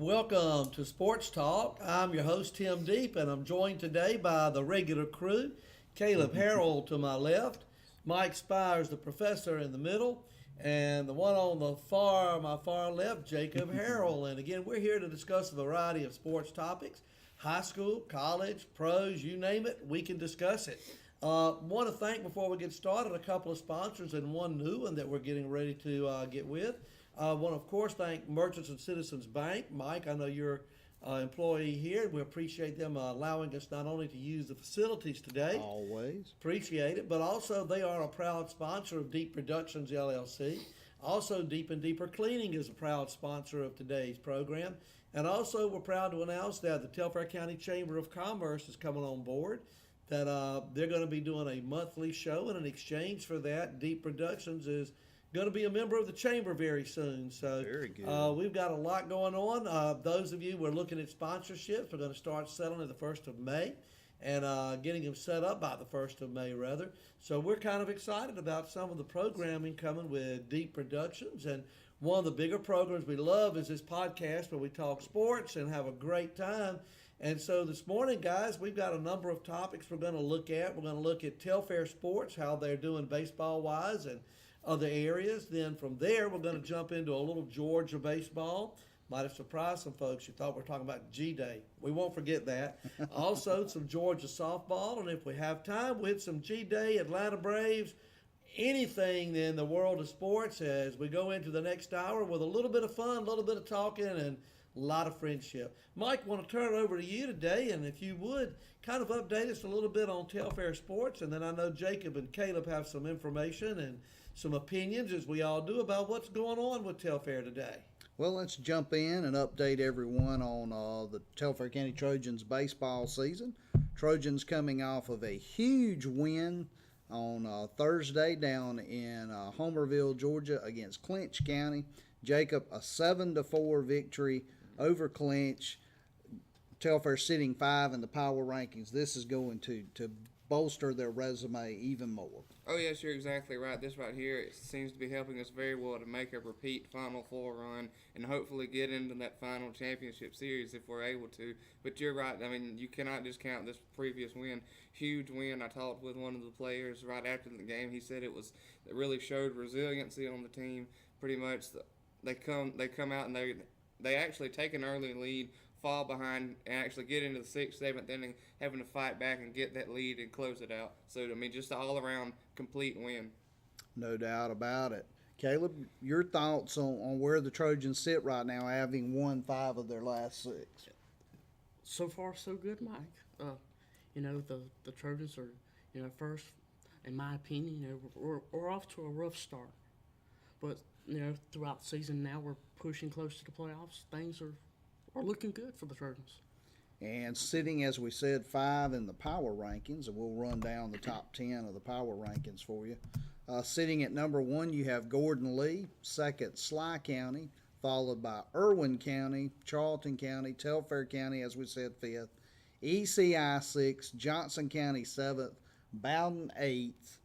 Welcome to Sports Talk. I'm your host, Tim Deep, and I'm joined today by the regular crew. Caleb Harrell to my left, Mike Spires, the professor, in the middle, and the one on my far left, Jacob Harrell. And again, we're here to discuss a variety of sports topics, high school, college, pros, you name it, we can discuss it. Want to thank, before we get started, a couple of sponsors and one new one that we're getting ready to get with. I want to, of course, thank Merchants and Citizens Bank. Mike, I know you're an employee here. We appreciate them allowing us not only to use the facilities today. Always. Appreciate it. But also, they are a proud sponsor of Deep Productions, LLC. Also, Deep and Deeper Cleaning is a proud sponsor of today's program. And also, we're proud to announce that the Telfair County Chamber of Commerce is coming on board, that they're going to be doing a monthly show, and in exchange for that, Deep Productions is going to be a member of the chamber very soon. So Very good. we've got a lot going on. Those of you who are looking at sponsorships, we're going to start selling at the 1st of May and getting them set up by the 1st of May, rather. So we're kind of excited about some of the programming coming with Deep Productions. And one of the bigger programs we love is this podcast where we talk sports and have a great time. And so this morning, guys, we've got a number of topics we're going to look at. We're going to look at Telfair Sports, how they're doing baseball-wise, and other areas. Then from there, we're going to jump into a little Georgia baseball. Might have surprised some folks. You thought we were talking about G-Day. We won't forget that. Also, some Georgia softball. And if we have time, we'll hit some G-Day, Atlanta Braves, anything in the world of sports as we go into the next hour with a little bit of fun, a little bit of talking, and a lot of friendship. Mike, I want to turn it over to you today, and if you would, kind of update us a little bit on Telfair Sports, and then I know Jacob and Caleb have some information and some opinions, as we all do, about what's going on with Telfair today. Well, let's jump in and update everyone on the Telfair County Trojans baseball season. Trojans coming off of a huge win on Thursday down in Homerville, Georgia against Clinch County. Jacob, a 7-4 victory over Clinch. Telfair sitting 5 in the power rankings. This is going to bolster their resume even more. Oh, yes, you're exactly right. This right here, it seems to be helping us very well to make a repeat Final Four run and hopefully get into that final championship series if we're able to. But you're right. I mean, you cannot discount this previous win. Huge win. I talked with one of the players right after the game. He said it really showed resiliency on the team. Pretty much, they come out and they actually take an early lead, fall behind, and actually get into the 6th, 7th inning, having to fight back and get that lead and close it out. So, I mean, just an all-around complete win. No doubt about it. Caleb, your thoughts on where the Trojans sit right now, having won 5 of their last 6? So far, so good, Mike. The Trojans are, first, in my opinion, we're off to a rough start. But, throughout the season now, we're pushing close to the playoffs. Things are looking good for the Trojans. And sitting, as we said, 5 in the power rankings, and we'll run down the top 10 of the power rankings for you. Sitting at number 1, you have Gordon Lee. Second, Sly County, followed by Irwin County, Charlton County, Telfair County, as we said, 5th. ECI 6th, Johnson County 7th, Bowden 8th,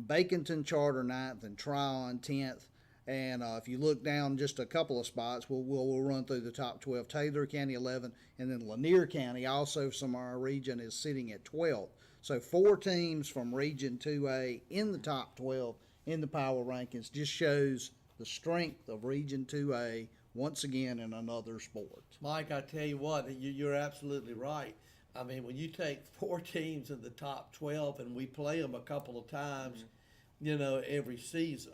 Baconton Charter 9th, and Tryon 10th. And if you look down just a couple of spots, we'll run through the top 12. Taylor County 11, and then Lanier County, also from our region, is sitting at 12th. So 4 teams from Region 2A in the top 12 in the power rankings. Just shows the strength of Region 2A once again in another sport. Mike, I tell you what, you're absolutely right. I mean, when you take 4 teams in the top 12 and we play them a couple of times, every season,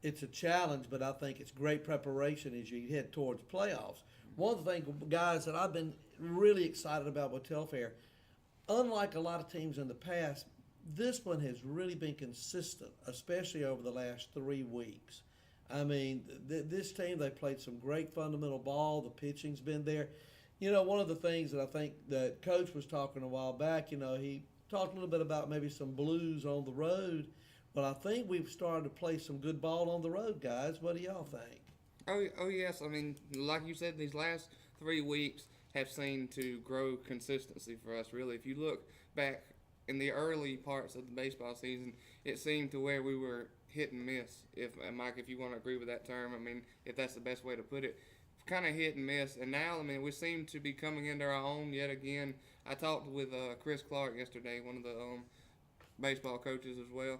it's a challenge, but I think it's great preparation as you head towards playoffs. One of the things, guys, that I've been really excited about with Telfair, unlike a lot of teams in the past, this one has really been consistent, especially over the last 3 weeks. I mean, this team, they played some great fundamental ball. The pitching's been there. One of the things that I think that Coach was talking a while back, he talked a little bit about maybe some blues on the road. But I think we've started to play some good ball on the road, guys. What do y'all think? Oh yes. I mean, like you said, these last 3 weeks have seemed to grow consistency for us, really. If you look back in the early parts of the baseball season, it seemed to where we were hit and miss. If Mike, if you want to agree with that term, I mean, if that's the best way to put it. kind of hit and miss. And now, I mean, we seem to be coming into our own yet again. I talked with Chris Clark yesterday, one of the baseball coaches as well.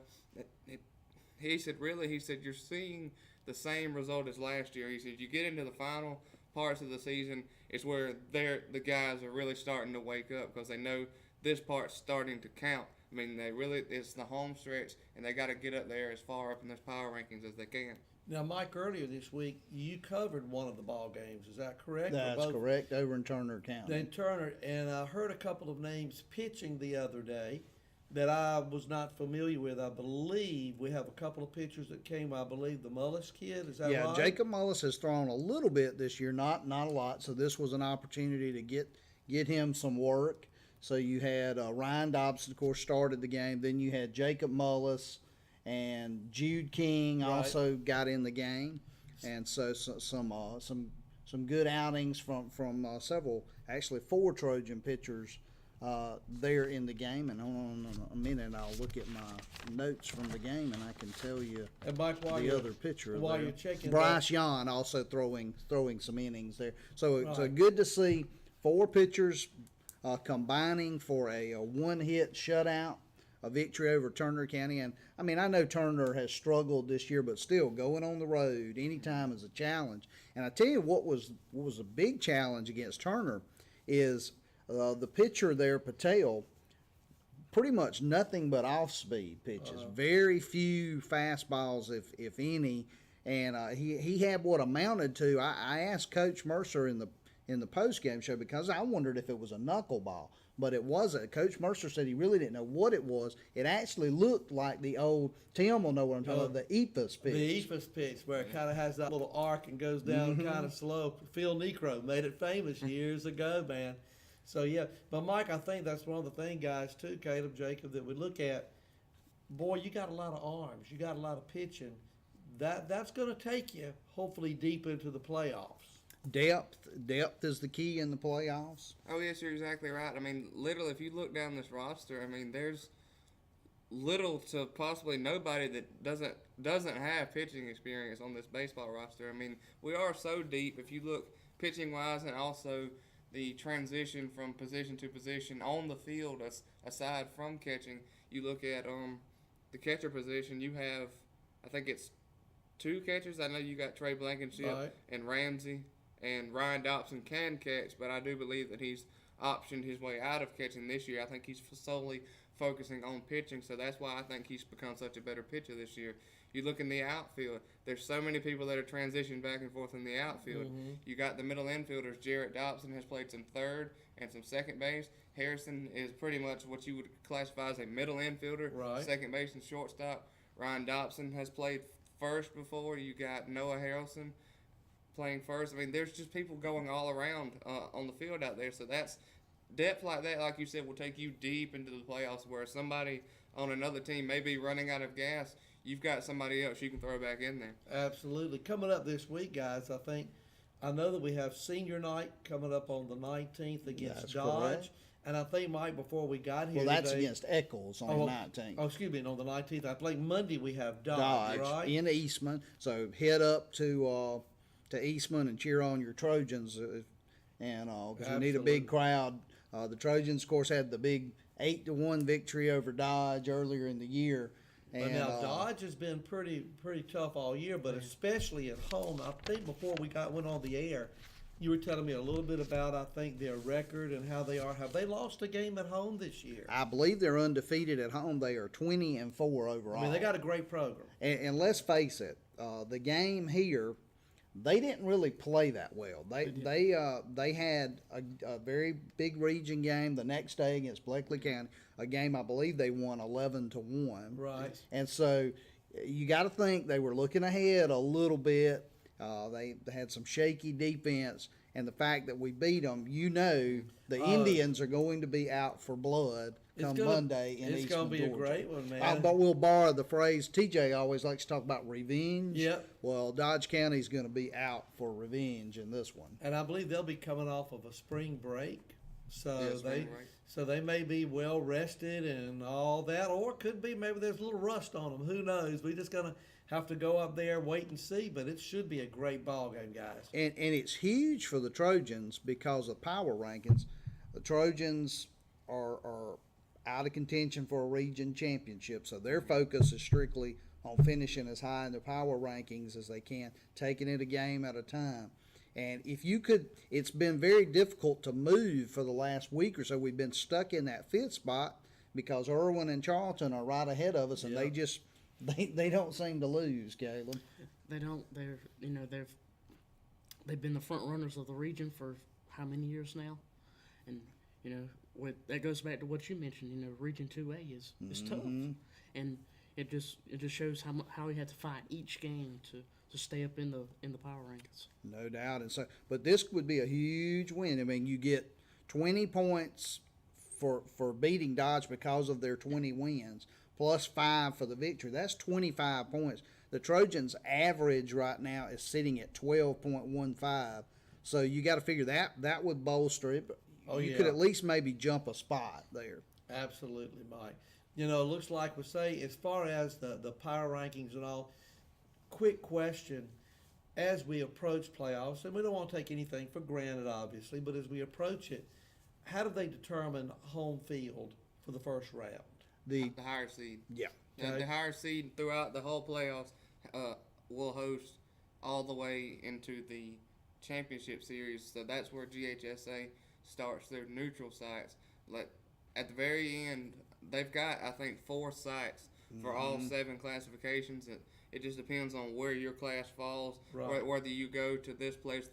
He said, really, he said, you're seeing the same result as last year. He said, you get into the final parts of the season, it's where the guys are really starting to wake up because they know this part's starting to count. I mean, it's the home stretch, and they got to get up there as far up in those power rankings as they can. Now, Mike, earlier this week, you covered one of the ball games. Is that correct? Or That's both? correct, over in Turner County. Then Turner, and I heard a couple of names pitching the other day that I was not familiar with. I believe we have a couple of pitchers that came. I believe the Mullis kid. Is that Yeah, right? Jacob Mullis has thrown a little bit this year, not a lot. So this was an opportunity to get him some work. So you had Ryan Dobson, of course, started the game. Then you had Jacob Mullis and Jude King Right. also got in the game, and so some good outings from several, actually 4 Trojan pitchers there in the game. And hold on a minute, I'll look at my notes from the game, and I can tell you And Mike, while the you're, other pitcher while there. you're checking Bryce Yon also throwing some innings there. So Right. good to see 4 pitchers combining for a one-hit shutout, a victory over Turner County. And I mean, I know Turner has struggled this year, but still going on the road anytime is a challenge. And I tell you what was a big challenge against Turner is the pitcher there, Patel, pretty much nothing but off-speed pitches. Very few fastballs, if any. And he had what amounted to. I asked Coach Mercer in the post-game show because I wondered if it was a knuckleball, but it wasn't. Coach Mercer said he really didn't know what it was. It actually looked like the old, Tim will know what I'm talking about, the Ephus pitch. the Ephus pitch, where it kind of has that little arc and goes down kind of slow. Phil Necro made it famous years ago, man. So, yeah. But, Mike, I think that's one of the things, guys, too, Caleb, Jacob, that we look at. Boy, you got a lot of arms. You got a lot of pitching. That's going to take you, hopefully, deep into the playoffs. Depth is the key in the playoffs. Oh, yes, you're exactly right. I mean, literally, if you look down this roster, I mean, there's little to possibly nobody that doesn't have pitching experience on this baseball roster. I mean, we are so deep. If you look pitching-wise and also the transition from position to position on the field, aside from catching, you look at the catcher position, you have, I think it's 2 catchers. I know you got Trey Blankenship Right. and Ramsey. And Ryan Dobson can catch, but I do believe that he's optioned his way out of catching this year. I think he's solely focusing on pitching, so that's why I think he's become such a better pitcher this year. You look in the outfield, there's so many people that are transitioning back and forth in the outfield. You got the middle infielders. Jarrett Dobson has played some third and some second base. Harrison is pretty much what you would classify as a middle infielder, Right. second base and shortstop. Ryan Dobson has played first before. You got Noah Harrelson playing first. I mean, there's just people going all around on the field out there. So that's depth like that, like you said, will take you deep into the playoffs where somebody on another team may be running out of gas. You've got somebody else you can throw back in there. Absolutely. Coming up this week, guys, I know that we have senior night coming up on the 19th against That's Dodge. correct. And I think, Mike, before we got here Well, that's today, against Eccles on the 19th. Oh, excuse me, on the 19th. I think Monday we have Dodge right? in Eastman. So head up to Eastman and cheer on your Trojans, and because we need a Absolutely. big crowd. The Trojans, of course, had the big 8-1 victory over Dodge earlier in the year. But And now Dodge has been pretty tough all year, but especially at home. I think before we went on the air, you were telling me a little bit about, I think, their record and how they are. Have they lost a game at home this year? I believe they're undefeated at home. They are 20-4 overall. I mean, they got a great program. And let's face it, the game here, they didn't really play that well. They had a very big region game the next day against Bleckley County, a game I believe they won 11-1. Right. And so you got to think they were looking ahead a little bit. They had some shaky defense, and the fact that we beat them, the Indians are going to be out for blood come Monday in It's Eastman, going to be a Georgia. great one, man. But we'll borrow the phrase TJ always likes to talk about revenge. Yep. Well, Dodge County's going to be out for revenge in this one. And I believe they'll be coming off of a spring break. So Yeah, spring break. so they may be well rested and all that, or it could be maybe there's a little rust on them. Who knows? We just gonna have to go up there, wait and see, but it should be a great ball game, guys. And it's huge for the Trojans because of power rankings. The Trojans are out of contention for a region championship, so their focus is strictly on finishing as high in the power rankings as they can, taking it a game at a time. And if you could, it's been very difficult to move for the last week or so. We've been stuck in that fifth spot because Irwin and Charlton are right ahead of us, and Yeah. they don't seem to lose, Caleb. They don't. They've been the front runners of the region for how many years now, and that goes back to what you mentioned. Region 2A is tough, and it just shows how we had to fight each game to stay up in the power rankings. No doubt. And so, but this would be a huge win. I mean, you get 20 points for beating Dodge because of their 20 wins, plus 5 for the victory. That's 25 points. The Trojans' average right now is sitting at 12.15. So you got to figure that would bolster it. But you could at least maybe jump a spot there. Absolutely, Mike. It looks like we say, as far as the power rankings and all, quick question. As we approach playoffs, and we don't want to take anything for granted, obviously, but as we approach it, how do they determine home field for the first round? The higher seed. Yeah. Okay. The higher seed throughout the whole playoffs will host all the way into the championship series. So that's where GHSA starts their neutral sites. Like at the very end, they've got I think 4 sites for all 7 classifications. It just depends on where your class falls, Right. whether you go to this place,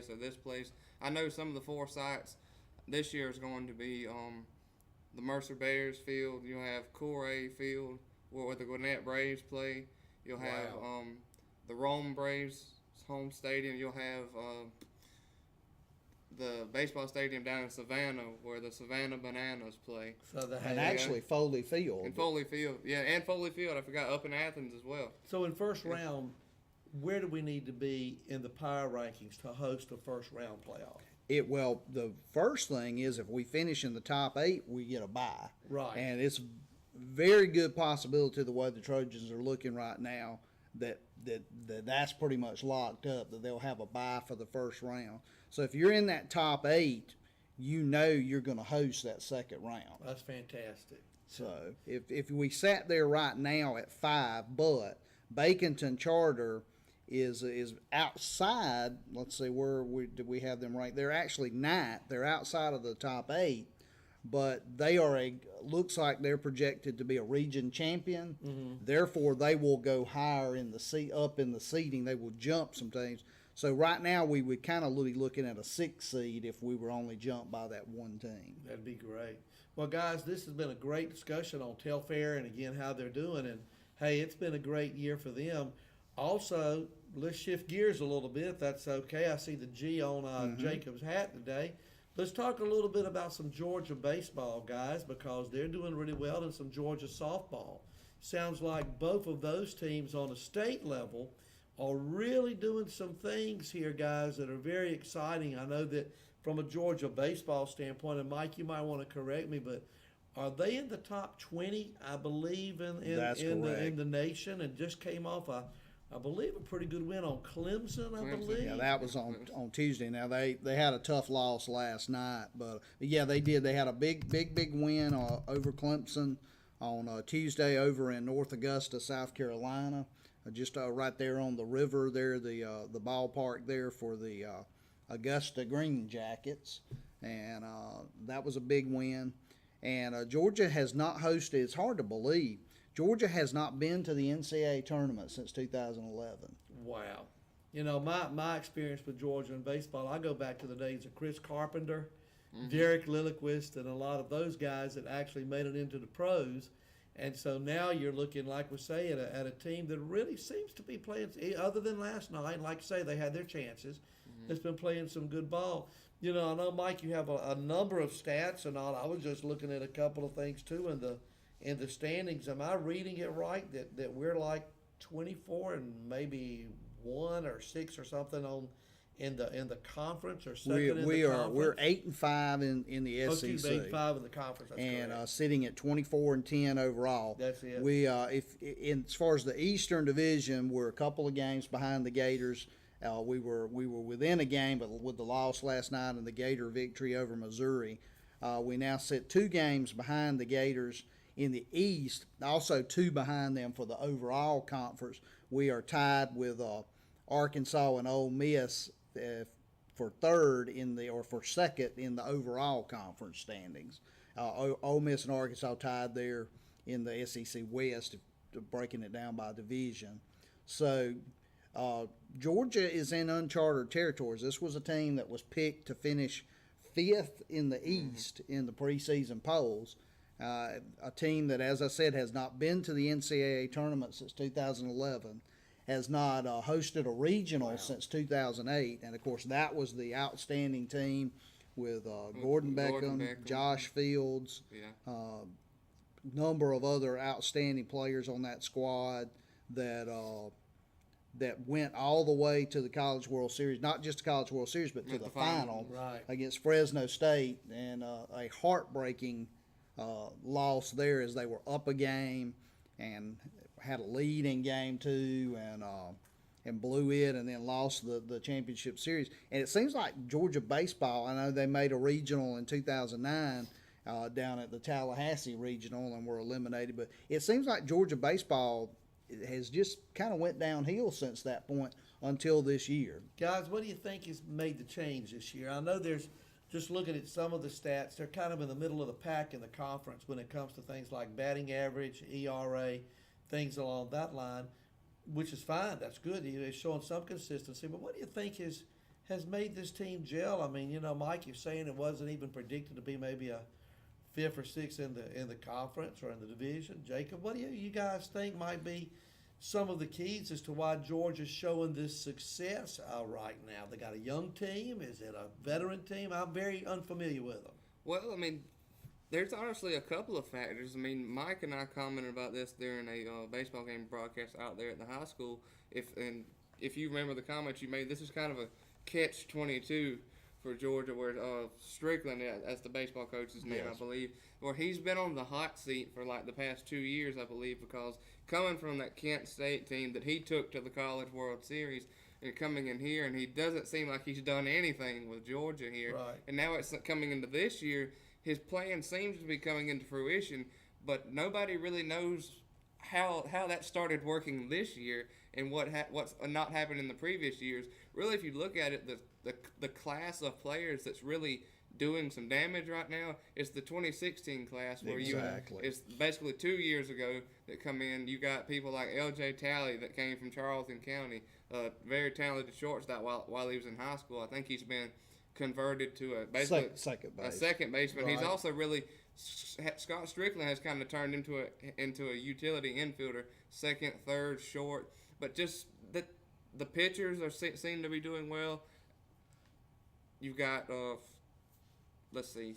or this place. I know some of the 4 sites this year is going to be the Mercer Bears field. You'll have Coray field where the Gwinnett Braves play. You'll have the Rome Braves home stadium. You'll have the baseball stadium down in Savannah where the Savannah Bananas play. So And actually, Foley Field. And Foley Field. Yeah, and Foley Field. I forgot up in Athens as well. So in first round, where do we need to be in the power rankings to host a first round playoff? Well, the first thing is if we finish in the top 8, we get a bye. Right. And it's very good possibility the way the Trojans are looking right now that's pretty much locked up, that they'll have a bye for the first round. So if you're in that top 8, you're going to host that second round. That's fantastic. So if we sat there right now at 5, but Baconton Charter is outside. Let's see, did we have them right? They're actually 9th. They're outside of the top 8, but they are looks like they're projected to be a region champion. Therefore, they will go higher up in the seeding. They will jump some teams. So right now we would kind of be looking at a 6 seed if we were only jumped by that one team. That'd be great. Well, guys, this has been a great discussion on Telfair and, again, how they're doing. And, hey, it's been a great year for them. Also, let's shift gears a little bit, if that's okay. I see the G on Jacob's hat today. Let's talk a little bit about some Georgia baseball, guys, because they're doing really well, and some Georgia softball. Sounds like both of those teams on a state level are really doing some things here, guys, that are very exciting. I know that from a Georgia baseball standpoint, and Mike, you might want to correct me, but are they in the top 20, I believe, in the nation, and just came off I believe a pretty good win on Clemson, I believe. Yeah, that was on Tuesday. Now they had a tough loss last night, but yeah, they did. They had a big win over Clemson on Tuesday over in North Augusta, South Carolina, just right there on the river there, the ballpark there for the Augusta Green Jackets, and that was a big win. And Georgia has not hosted. It's hard to believe. Georgia has not been to the NCAA tournament since 2011. Wow. My experience with Georgia in baseball, I go back to the days of Chris Carpenter, Derek Lilliquist, and a lot of those guys that actually made it into the pros. And so now you're looking, like we say, at a team that really seems to be playing, other than last night, like I say, they had their chances. It's been playing some good ball. I know, Mike, you have a number of stats and all. I was just looking at a couple of things, too, in the standings. Am I reading it right that we're like 24 and maybe 1 or 6 or something in the conference or We, second in we the are conference? we're 8-5 in the Oh, excuse me, SEC. 8-5 in the conference. That's And correct. sitting at 24-10 overall. That's it. We as far as the Eastern Division, we're a couple of games behind the Gators. We were within a game, but with the loss last night and the Gator victory over Missouri, we now sit 2 games behind the Gators in the East. Also 2 behind them for the overall conference. We are tied with Arkansas and Ole Miss for third for second in the overall conference standings. Ole Miss and Arkansas tied there in the SEC West, breaking it down by division. So Georgia is in uncharted territories. This was a team that was picked to finish 5th in the East in the preseason polls. A team that, as I said, has not been to the NCAA tournament since 2011. Has not hosted a regional since 2008, and of course that was the outstanding team with Gordon Beckham, Josh Fields, number of other outstanding players on that squad that went all the way to the College World Series, not just the College World Series, but to the final Right. against Fresno State, and a heartbreaking loss there as they were up a game and had a lead in game 2 and blew it and then lost the championship series. And it seems like Georgia baseball, I know they made a regional in 2009 down at the Tallahassee regional and were eliminated, but it seems like Georgia baseball has just kind of went downhill since that point until this year. Guys, what do you think has made the change this year? I know there's, just looking at some of the stats, they're kind of in the middle of the pack in the conference when it comes to things like batting average, ERA, things along that line, which is fine. That's good. It's showing some consistency. But what do you think has made this team gel? I mean, Mike, you're saying it wasn't even predicted to be maybe a 5th or 6th in the conference or in the division. Jacob, what do you guys think might be some of the keys as to why Georgia's showing this success right now? They got a young team. Is it a veteran team? I'm very unfamiliar with them. Well, I mean, there's honestly a couple of factors. I mean, Mike and I commented about this during a baseball game broadcast out there at the high school. If you remember the comments you made, this is kind of a catch-22 for Georgia, where Strickland, that's the baseball coach's name, Yes. I believe, where he's been on the hot seat for like the past 2 years, I believe, because coming from that Kent State team that he took to the College World Series and coming in here, and he doesn't seem like he's done anything with Georgia here. Right. And now it's coming into this year. His plan seems to be coming into fruition, but nobody really knows how that started working this year and what's not happened in the previous years. Really, if you look at it, the class of players that's really doing some damage right now is the 2016 class, where Exactly. it's basically 2 years ago that come in. You got people like L.J. Talley that came from Charleston County, very talented shortstop while he was in high school. I think he's been converted to basically Second base. a second baseman. Right. He's also really Scott Strickland has kind of turned into a utility infielder, second, third, short. But just the pitchers seem to be doing well. You've got let's see,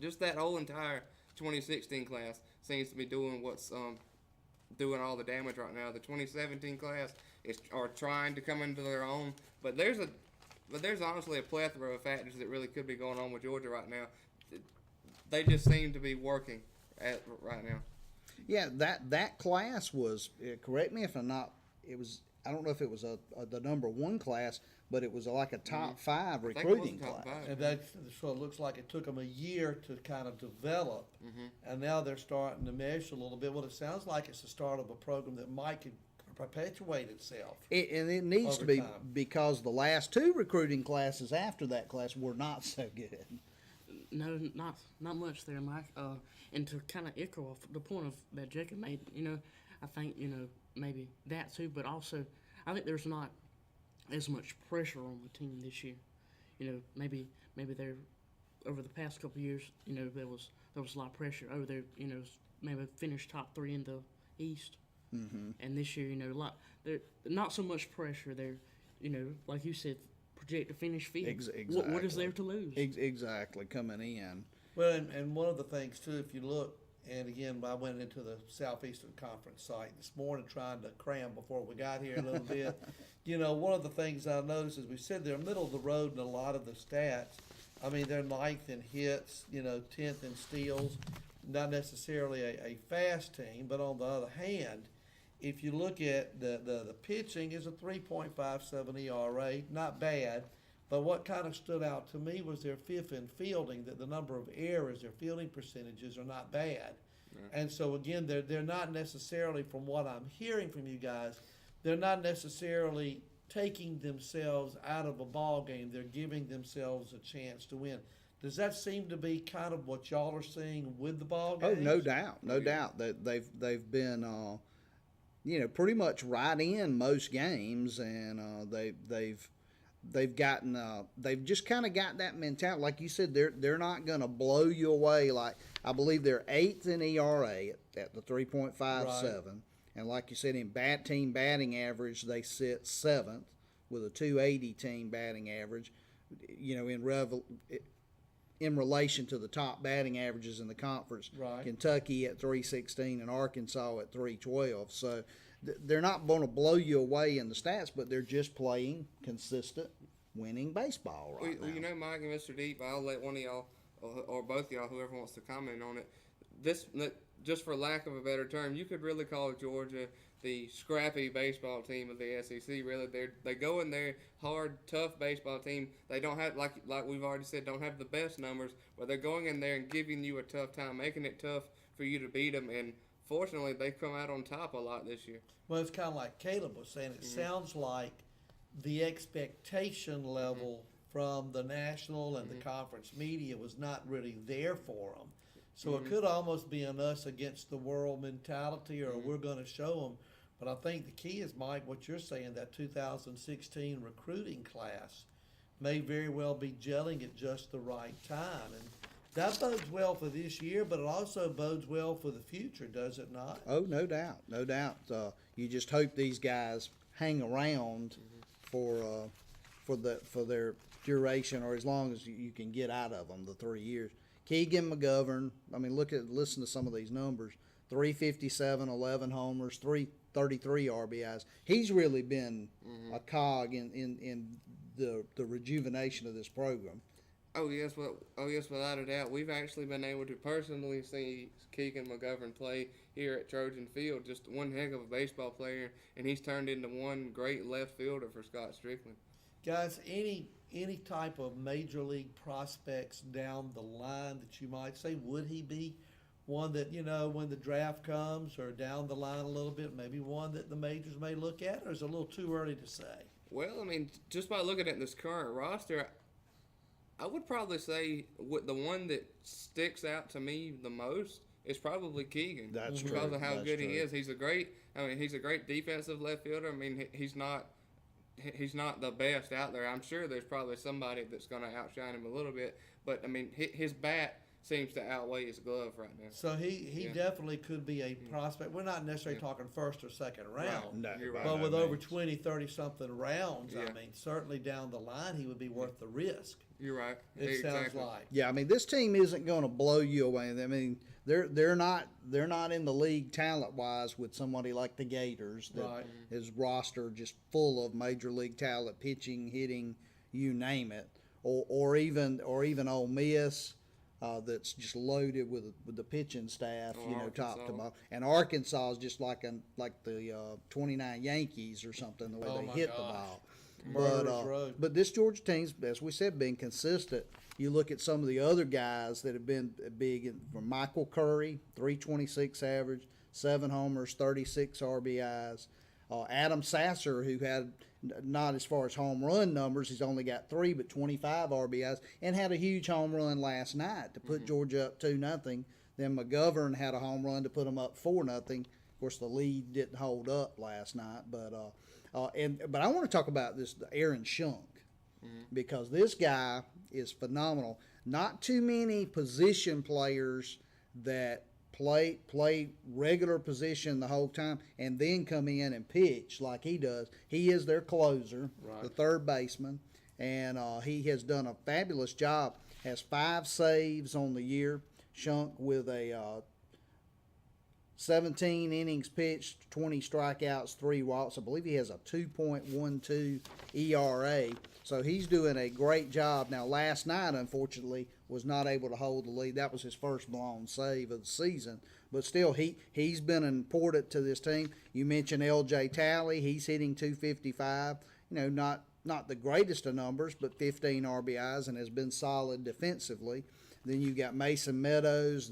just that whole entire 2016 class seems to be doing what's doing all the damage right now. The 2017 class are trying to come into their own, but there's honestly a plethora of factors that really could be going on with Georgia right now. They just seem to be working right now. Yeah, that class was. Correct me if I'm not. It was. I don't know if it was the number 1 class, but it was like a top 5 I think it was recruiting the top class. 5. And so it looks like it took them a year to kind of develop, and now they're starting to measure a little bit. Well, it sounds like it's the start of a program that might could perpetuate itself. And it needs to over be time. because the last 2 recruiting classes after that class were not so good. No, not much there, Mike. And to kind of echo off the point that Jacob made, I think maybe that too, but also I think there's not as much pressure on the team this year. Maybe they're over the past couple of years. There was a lot of pressure over there. Maybe finish top 3 in the East, and this year, there not so much pressure there. Like you said, project to finish 5th. Exactly. What is there to lose? Exactly, coming in. Well, and one of the things too, if you look And again, I went into the Southeastern Conference site this morning trying to cram before we got here a little bit. You know, one of the things I noticed is we said they're middle of the road in a lot of the stats. I mean, they're ninth in hits, you know, 10th in steals. Not necessarily a fast team, but on the other hand, if you look at the pitching is a 3.57 ERA, not bad. But what kind of stood out to me was their fifth in fielding, that the number of errors, their fielding percentages are not bad. And so again, they're not necessarily, from what I'm hearing from you guys, they're not necessarily taking themselves out of a ball game. They're giving themselves a chance to win. Does that seem to be kind of what y'all are seeing with the ball Oh, games? no doubt, no doubt that they've been, you know, pretty much right in most games, and they've gotten they've just kind of got that mentality. Like you said, they're not going to blow you away. Like I believe they're 8th in ERA at the 3.57, Right. and like you said, in team batting average, they sit 7th with a 280 team batting average. You know, in relation to the top batting averages in the conference, Right. Kentucky at 316 and Arkansas at 312. So they're not going to blow you away in the stats, but they're just playing consistent, winning baseball right Well, now. you know, Mike and Mr. Deep, I'll let one of y'all or both of y'all, whoever wants to comment on it. This, just for lack of a better term, you could really call Georgia the scrappy baseball team of the SEC. Really, they go in there hard, tough baseball team. They don't have like we've already said, don't have the best numbers, but they're going in there and giving you a tough time, making it tough for you to beat them. And fortunately, they've come out on top a lot this year. Well, it's kind of like Caleb was saying. It sounds like the expectation level from the national and the conference media was not really there for them. So it could almost be an us against the world mentality, or we're going to show them. But I think the key is, Mike, what you're saying, that 2016 recruiting class may very well be gelling at just the right time. And that bodes well for this year, but it also bodes well for the future, does it not? Oh, no doubt, no doubt. You just hope these guys hang around for their duration, or as long as you can get out of them, the 3 years. Keegan McGovern, I mean, listen to some of these numbers: 357, 11 homers, 333 RBIs. He's really been a cog in the rejuvenation of this program. Oh yes, without a doubt. We've actually been able to personally see Keegan McGovern play here at Trojan Field. Just one heck of a baseball player, and he's turned into one great left fielder for Scott Strickland. Guys, any type of major league prospects down the line that you might say, would he be one that, you know, when the draft comes, or down the line a little bit, maybe one that the majors may look at, or is it a little too early to say? Well, I mean, just by looking at this current roster, I would probably say the one that sticks out to me the most is probably Keegan. That's because true. of how That's good he true. is. He's a great defensive left fielder. I mean, he's not the best out there. I'm sure there's probably somebody that's going to outshine him a little bit, but I mean, his bat seems to outweigh his glove right now. So he definitely could be a prospect. We're not necessarily talking first or second round. No, You're by right. But no with over means. 20, 30-something rounds, Yeah. I mean, certainly down the line, he would be worth the risk. You're right. It sounds Exactly. like. Yeah, I mean, this team isn't going to blow you away. I mean, they're not in the league talent wise with somebody like the Gators that Right. is roster just full of major league talent, pitching, hitting, you name it, or even Ole Miss. That's just loaded with the pitching staff, Or you know, top to Arkansas. bottom. And Arkansas is just like the 29 Yankees or something, the way Oh they my hit the gosh. ball. Murderer's road. But this Georgia team's, as we said, been consistent. You look at some of the other guys that have been big, from Michael Curry, 326 average, 7 homers, 36 RBIs. Adam Sasser, who had not as far as home run numbers, he's only got 3, but 25 RBIs, and had a huge home run last night to put Georgia up 2-0. Then McGovern had a home run to put them up 4-0. Of course, the lead didn't hold up last night, but I want to talk about this Aaron Shunk, because this guy is phenomenal. Not too many position players that play regular position the whole time and then come in and pitch like he does. He is their closer, the third baseman, and he has done a fabulous job. Has 5 saves on the year. Shunk with a 17 innings pitched, 20 strikeouts, 3 walks. I believe he has a 2.12 ERA. So he's doing a great job. Now, last night, unfortunately, was not able to hold the lead. That was his first blown save of the season. But still, he's been important to this team. You mentioned L.J. Talley. He's hitting 255. You know, not the greatest of numbers, but 15 RBIs and has been solid defensively. Then you got Mason Meadows,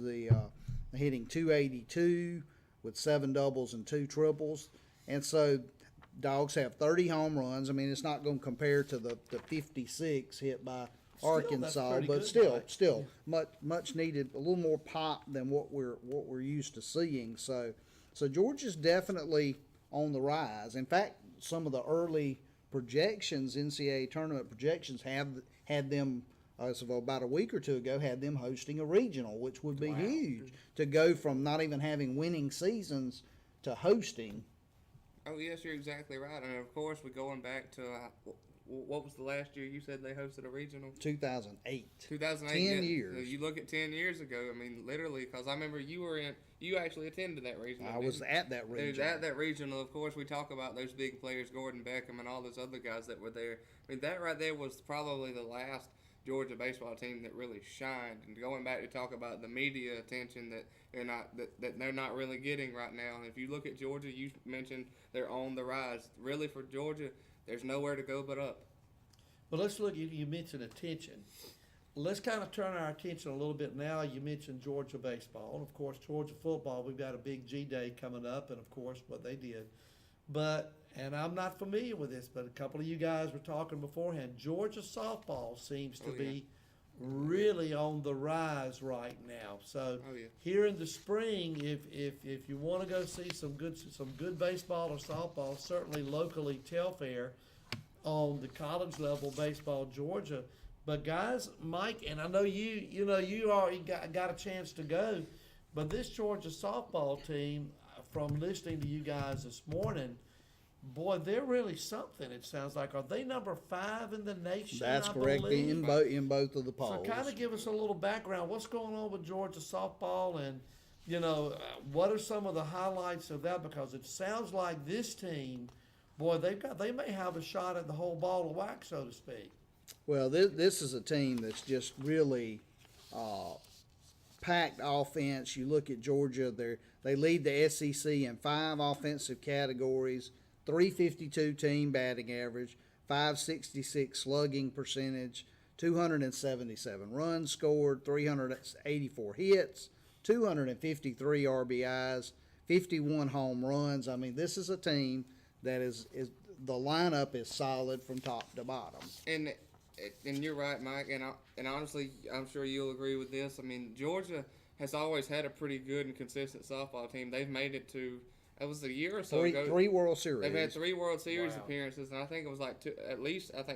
hitting 282 with 7 doubles and 2 triples. And so Dogs have 30 home runs. I mean, it's not going to compare to the 56 hit by Arkansas, pretty but good, still much needed, a little more pop than what we're used to seeing. So Georgia's definitely on the rise. In fact, some of the early projections, NCAA tournament projections, have had them, as of about a week or two ago, had them hosting a regional, which would be huge to go from not even having winning seasons to hosting. Oh yes, you're exactly right. And of course, we're going back to what was the last year you said they hosted a regional? 2008. 2008. 10 yeah. years. You look at 10 years ago. I mean, literally, because I remember you actually attended that regional. I was didn't at that you? It was regional. at that regional. Of course, we talk about those big players, Gordon Beckham and all those other guys that were there. I mean, that right there was probably the last Georgia baseball team that really shined. And going back to talk about the media attention that they're not really getting right now. And if you look at Georgia, you mentioned they're on the rise. Really, for Georgia, there's nowhere to go but up. But let's look, you mentioned attention. Let's kind of turn our attention a little bit now. You mentioned Georgia baseball. And, of course, Georgia football, we've got a big G-Day coming up, and, of course, what they did. But, and I'm not familiar with this, but a couple of you guys were talking beforehand. Georgia softball seems to be really on the rise right now. So here in the spring, if you want to go see some good baseball or softball, certainly locally Telfair on the college level baseball Georgia. But guys, Mike, and I know you already got a chance to go, but this Georgia softball team, from listening to you guys this morning, boy, they're really something. It sounds like. Are they number 5 in the nation? That's I correct believe? in both of the polls. So kind of give us a little background. What's going on with Georgia softball, and what are some of the highlights of that? Because it sounds like this team, boy, they may have a shot at the whole ball of wax, so to speak. Well, this is a team that's just really packed offense. You look at Georgia; they lead the SEC in 5 offensive categories, 352 team batting average, 566 slugging percentage, 277 runs scored, 384 hits, 253 RBIs, 51 home runs. I mean, this is a team that is the lineup is solid from top to bottom. And you're right, Mike. And honestly, I'm sure you'll agree with this. I mean, Georgia has always had a pretty good and consistent softball team. They've made it to, it was a year or so ago. 3 World Series. They've had 3 World Series appearances, and I think it was like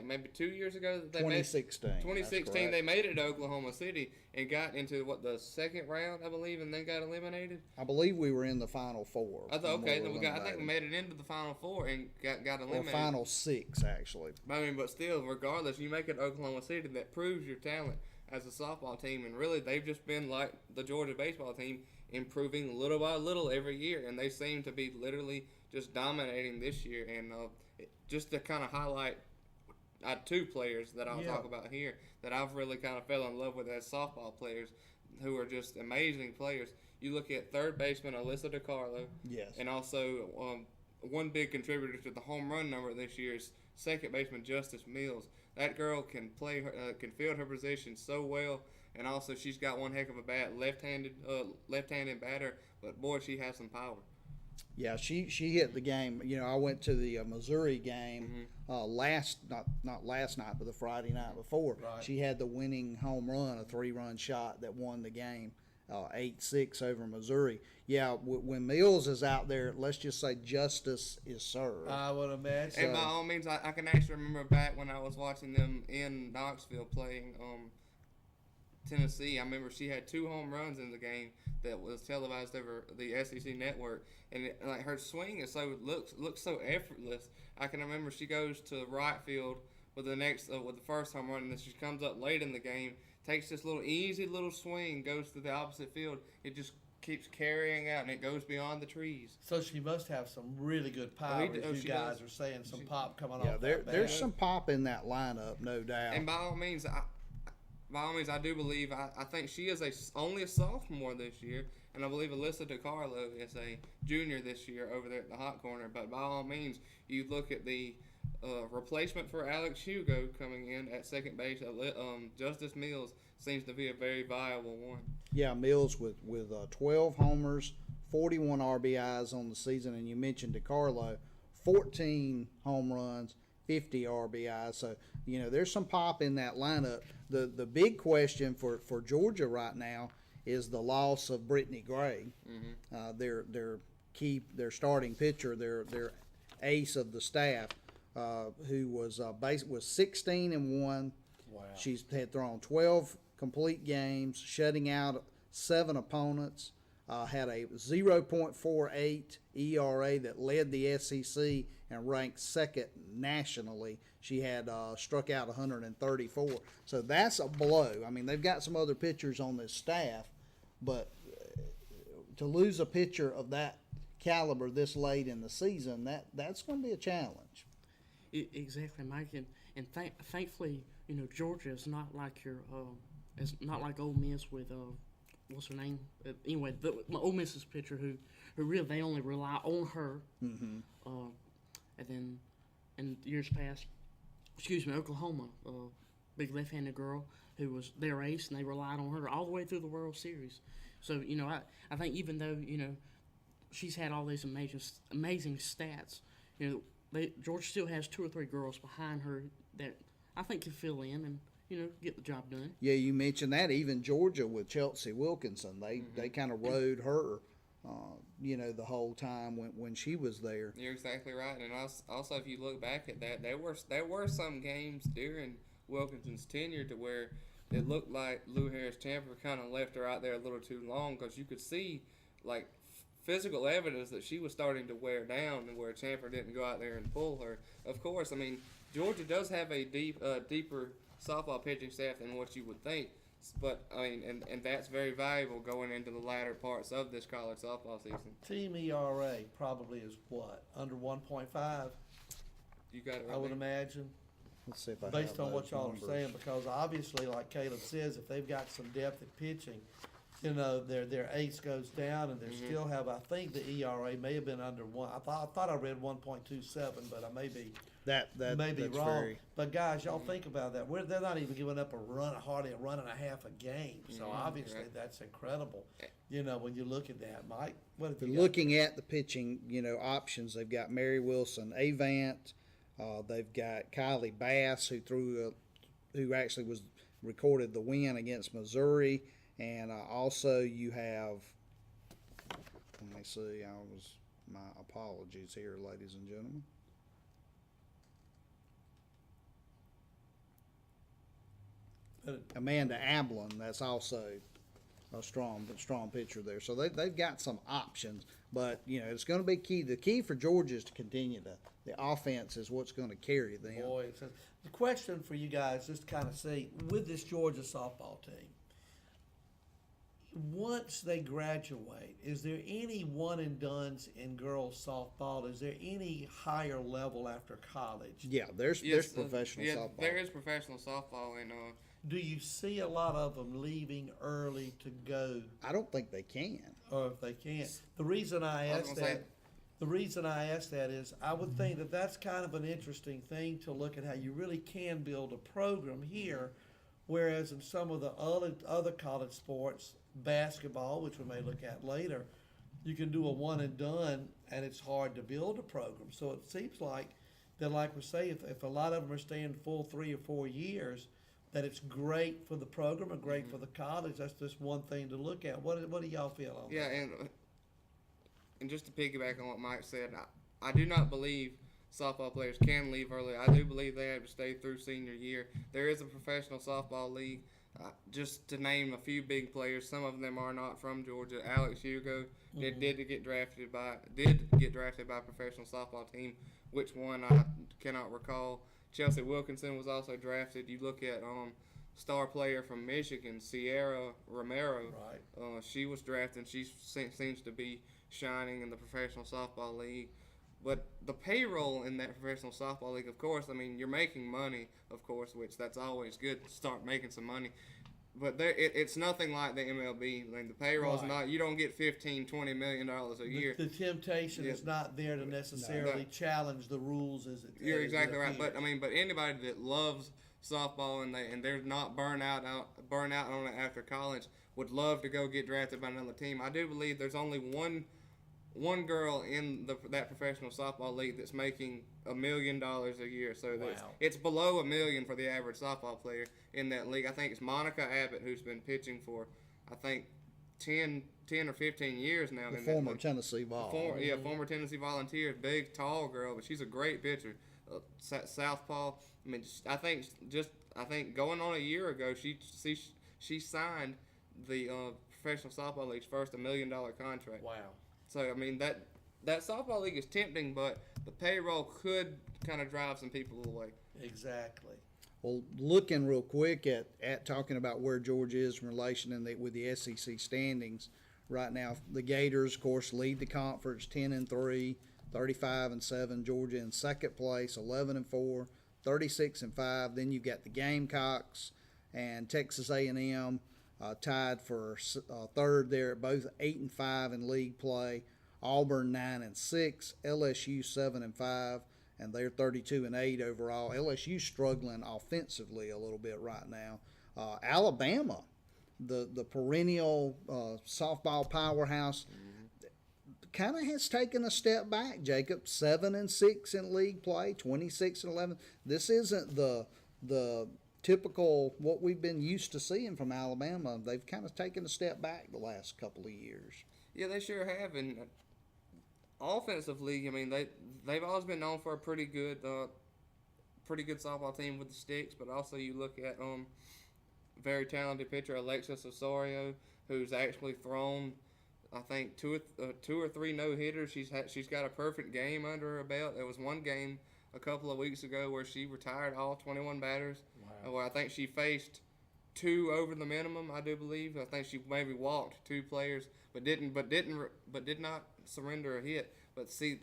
maybe 2 years ago that they 2016. made 2016. They made it to Oklahoma City and got into the second round, I believe, and then got eliminated. I believe we were in the Final 4. I think we made it into the Final 4 and got eliminated. Or Final 6, actually. I mean, but still, regardless, you make it to Oklahoma City, that proves your talent as a softball team, and really, they've just been like the Georgia baseball team, improving little by little every year, and they seem to be literally just dominating this year. And just to kind of highlight 2 players that I'll talk about here that I've really kind of fell in love with as softball players, who are just amazing players. You look at third baseman Alyssa DiCarlo, yes, and also one big contributor to the home run number this year is second baseman Justice Mills. That girl can can field her position so well, and also she's got one heck of a bat, left-handed batter. But boy, she has some power. Yeah, she hit the game. I went to the Missouri game not last night, but the Friday night before. Right. She had the winning home run, a 3-run shot that won the game, 8-6 over Missouri. Yeah, when Mills is out there, let's just say justice is served. I would imagine. And by all means, I can actually remember back when I was watching them in Knoxville playing Tennessee. I remember she had 2 home runs in the game that was televised over the SEC network, and her swing is looks so effortless. I can remember she goes to right field with the first home run, and then she comes up late in the game, takes this easy little swing, goes to the opposite field. It just keeps carrying out, and it goes beyond the trees. So she must have some really good power, Oh, as you she guys does. are saying, some pop coming Yeah, off there's that bat. some pop in that lineup, no doubt. And by all means, I do believe. I think she is only a sophomore this year, and I believe Alyssa DiCarlo is a junior this year over there at the hot corner. But by all means, you look at the replacement for Alex Hugo coming in at second base. Justice Mills seems to be a very viable one. Yeah, Mills with 12 homers, 41 RBIs on the season, and you mentioned DiCarlo, 14 home runs, 50 RBIs. So, you know, there's some pop in that lineup. The big question for Georgia right now is the loss of Brittany Gray, their starting pitcher, their ace of the staff, who was 16-1. Wow. She's had thrown 12 complete games, shutting out 7 opponents. Had a 0.48 ERA that led the SEC and ranked second nationally. She had struck out 134. So that's a blow. I mean, they've got some other pitchers on this staff, but to lose a pitcher of that caliber this late in the season, that's going to be a challenge. Exactly, Mike, and thankfully, you know, Georgia is not like it's not like Ole Miss with what's her name? Anyway, Ole Miss's pitcher who really they only rely on her, and then in years past, Oklahoma, big left-handed girl who was their ace, and they relied on her all the way through the World Series. So you know, I think even though you know she's had all these amazing stats, you know, Georgia still has 2 or 3 girls behind her that I think can fill in and, you know, get the job done. Yeah, you mentioned that. Even Georgia with Chelsea Wilkinson, they kind of rode her, you know, the whole time when she was there. You're exactly right, and also if you look back at that, there were some games during Wilkinson's tenure to where it looked like Lou Harris Tampa kind of left her out there a little too long, because you could see like physical evidence that she was starting to wear down, and where Tampa didn't go out there and pull her. Of course, I mean, Georgia does have a deeper softball pitching staff than what you would think, but I mean, and that's very valuable going into the latter parts of this college softball season. Team ERA probably is what, under 1.5, You got it right I would there. imagine, Let's see if I based have on what those y'all numbers. are saying, because obviously, like Caleb says, if they've got some depth at pitching, you know, their ace goes down, and they still have, I think the ERA may have been under 1. I thought I read 1.27, but I may be That maybe that's wrong. very. But guys, y'all think about that. They're not even giving up hardly a run and a half a game. So obviously correct. that's incredible. You know, when you look at that, Mike. What have But you got? looking at the pitching, you know, options, they've got Mary Wilson, Avant. They've got Kylie Bass, who actually was recorded the win against Missouri, and also you have. Let me see. My apologies here, ladies and gentlemen. Amanda Ablin, that's also a strong pitcher there. So they've got some options, but you know it's going to be key. The key for Georgia is to continue the offense is what's going to carry them. Boy, the question for you guys, just to kind of see, with this Georgia softball team, once they graduate, is there any one and dones in girls softball? Is there any higher level after college? Yeah, there's professional softball. There is professional softball, and Do you see a lot of them leaving early to go, I don't think they can. or if they can't? The reason I I was ask gonna say- that, is I would think that that's kind of an interesting thing to look at how you really can build a program here, whereas in some of the other college sports, basketball, which we may look at later, you can do a one and done, and it's hard to build a program. So it seems like that, like we say, if a lot of them are staying full 3 or 4 years, that it's great for the program and great for the college. That's just one thing to look at. What do y'all feel on yeah, that? and just to piggyback on what Mike said, I do not believe softball players can leave early. I do believe they have to stay through senior year. There is a professional softball league. Just to name a few big players, some of them are not from Georgia. Alex Hugo did get drafted by a professional softball team. Which one I cannot recall. Chelsea Wilkinson was also drafted. You look at star player from Michigan, Sierra Romero. Right. She was drafted, and she seems to be shining in the professional softball league. But the payroll in that professional softball league, of course, I mean, you're making money, of course, which that's always good to start making some money. But it's nothing like the MLB. I mean, the payroll's Right. not, you don't get $15-20 million a year. The temptation Yeah. is not there to necessarily challenge the rules as it. You're as it exactly right. appears. But anybody that loves softball and they're not burn out on it after college would love to go get drafted by another team. I do believe there's only one girl in that professional softball league that's making $1 million a year. So Wow. it's below $1 million for the average softball player in that league. I think it's Monica Abbott who's been pitching for, I think, 10 or 15 years now. The in that former league. Tennessee Vol. Former Tennessee Volunteers, big, tall girl, but she's a great pitcher. Southpaw. I mean, I think going on a year ago, she signed the professional softball league's first $1 million contract. Wow. So I mean that softball league is tempting, but the payroll could kind of drive some people away. Exactly. Well, looking real quick at talking about where Georgia is in relation with the SEC standings right now, the Gators, of course, lead the conference 10-3, 35-7. Georgia in second place, 11-4, 36-5. Then you've got the Gamecocks and Texas A&M tied for third there, both 8-5 in league play. Auburn 9-6, LSU 7-5. And they're 32-8 overall. LSU struggling offensively a little bit right now. Alabama, the perennial softball powerhouse, kind of has taken a step back. Jacob, 7-6 in league play, 26-11. This isn't the typical what we've been used to seeing from Alabama. They've kind of taken a step back the last couple of years. Yeah, they sure have. And offensively, I mean, they've always been known for a pretty good softball team with the sticks. But also, you look at very talented pitcher Alexis Osorio, who's actually thrown, I think, two or three no-hitters. She's got a perfect game under her belt. There was one game a couple of weeks ago where she retired all 21 batters. Wow. Where I think she faced 2 over the minimum, I do believe. I think she maybe walked 2 players, but did not surrender a hit. But see,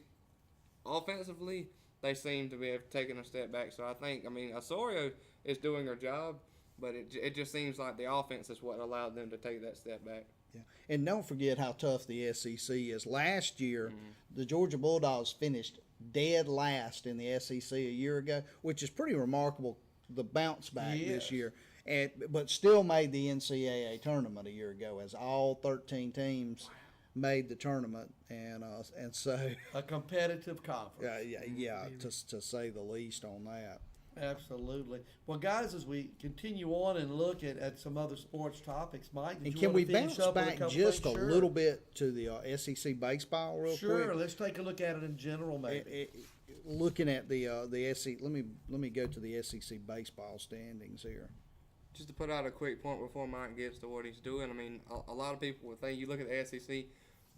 offensively, they seem to be taking a step back. So I mean, Osorio is doing her job, but it just seems like the offense is what allowed them to take that step back. Yeah. And don't forget how tough the SEC is. Last year, the Georgia Bulldogs finished dead last in the SEC a year ago, which is pretty remarkable, the bounce back this year. But still made the NCAA tournament a year ago, as all 13 teams made the tournament, and so A competitive conference. to say the least on that. Absolutely. Well, guys, as we continue on and look at some other sports topics, Mike, did And you can want we to finish bounce up with a back couple just things? a Sure. little bit to the SEC baseball real quick? Sure. Let's take a look at it in general, maybe. Looking at the SEC, let me go to the SEC baseball standings here. Just to put out a quick point before Mike gets to what he's doing, I mean, a lot of people would think, you look at the SEC,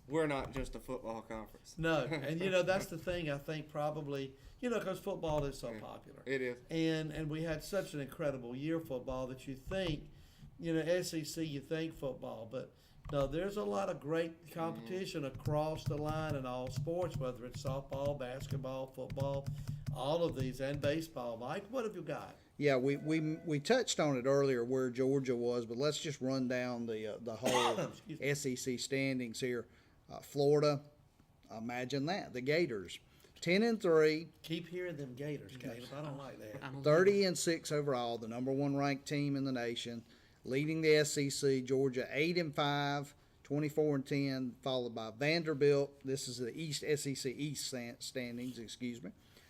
we're not just a football conference. No, and that's the thing. I think probably because football is so popular. It is. And we had such an incredible year of football that you think, SEC, you think football, but no, there's a lot of great competition across the line in all sports, whether it's softball, basketball, football, all of these, and baseball. Mike, what have you got? Yeah, we touched on it earlier where Georgia was, but let's just run down the whole SEC standings here. Florida, imagine that, the Gators, 10-3, Keep hearing them Gators, Caleb. I don't like that. 30-6 overall, the number 1 ranked team in the nation. Leading the SEC, Georgia 8-5, 24-10, followed by Vanderbilt. This is the SEC East standings, excuse me.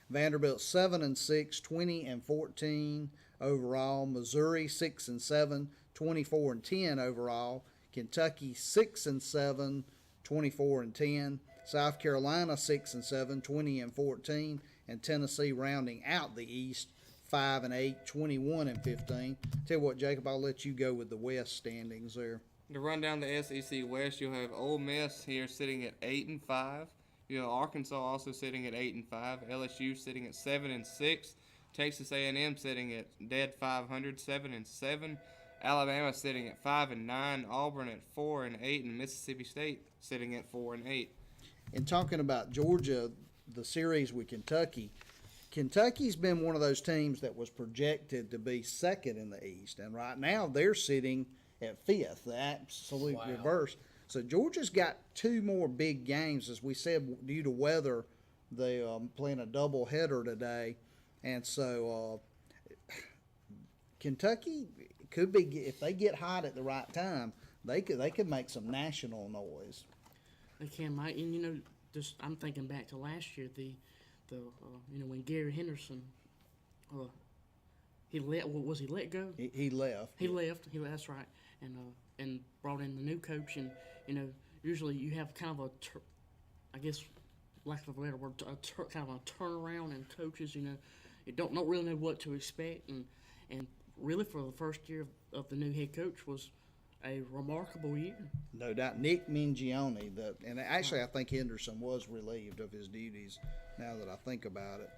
Vanderbilt 7-6, 20-14 overall. Missouri 6-7, 24-10 overall. Kentucky 6-7, 24-10. South Carolina 6-7, 20-14, and Tennessee rounding out the East 5-8, 21-15. Tell you what, Jacob, I'll let you go with the West standings there. To run down the SEC West, you'll have Ole Miss here sitting at 8-5. You have Arkansas also sitting at 8-5. LSU sitting at 7-6. Texas A&M sitting at dead 500, 7-7. Alabama sitting at 5-9. Auburn at 4-8, and Mississippi State sitting at 4-8. And talking about Georgia, the series with Kentucky, Kentucky's been one of those teams that was projected to be second in the East, and right now they're sitting at fifth, the absolute Wow. reverse. So Georgia's got two more big games, as we said, due to weather. They playing a double header today, and so Kentucky could be, if they get hot at the right time, they could make some national noise. They can, Mike, and just I'm thinking back to last year, the when Gary Henderson, he was he let go? He left. He left. That's right, and brought in the new coach, and usually you have kind of I guess, lack of a better word, kind of a turnaround in coaches. You don't really know what to expect, and really for the first year of the new head coach was a remarkable year. No doubt. Nick Mingione, and actually I think Henderson was relieved of his duties now that I think about it.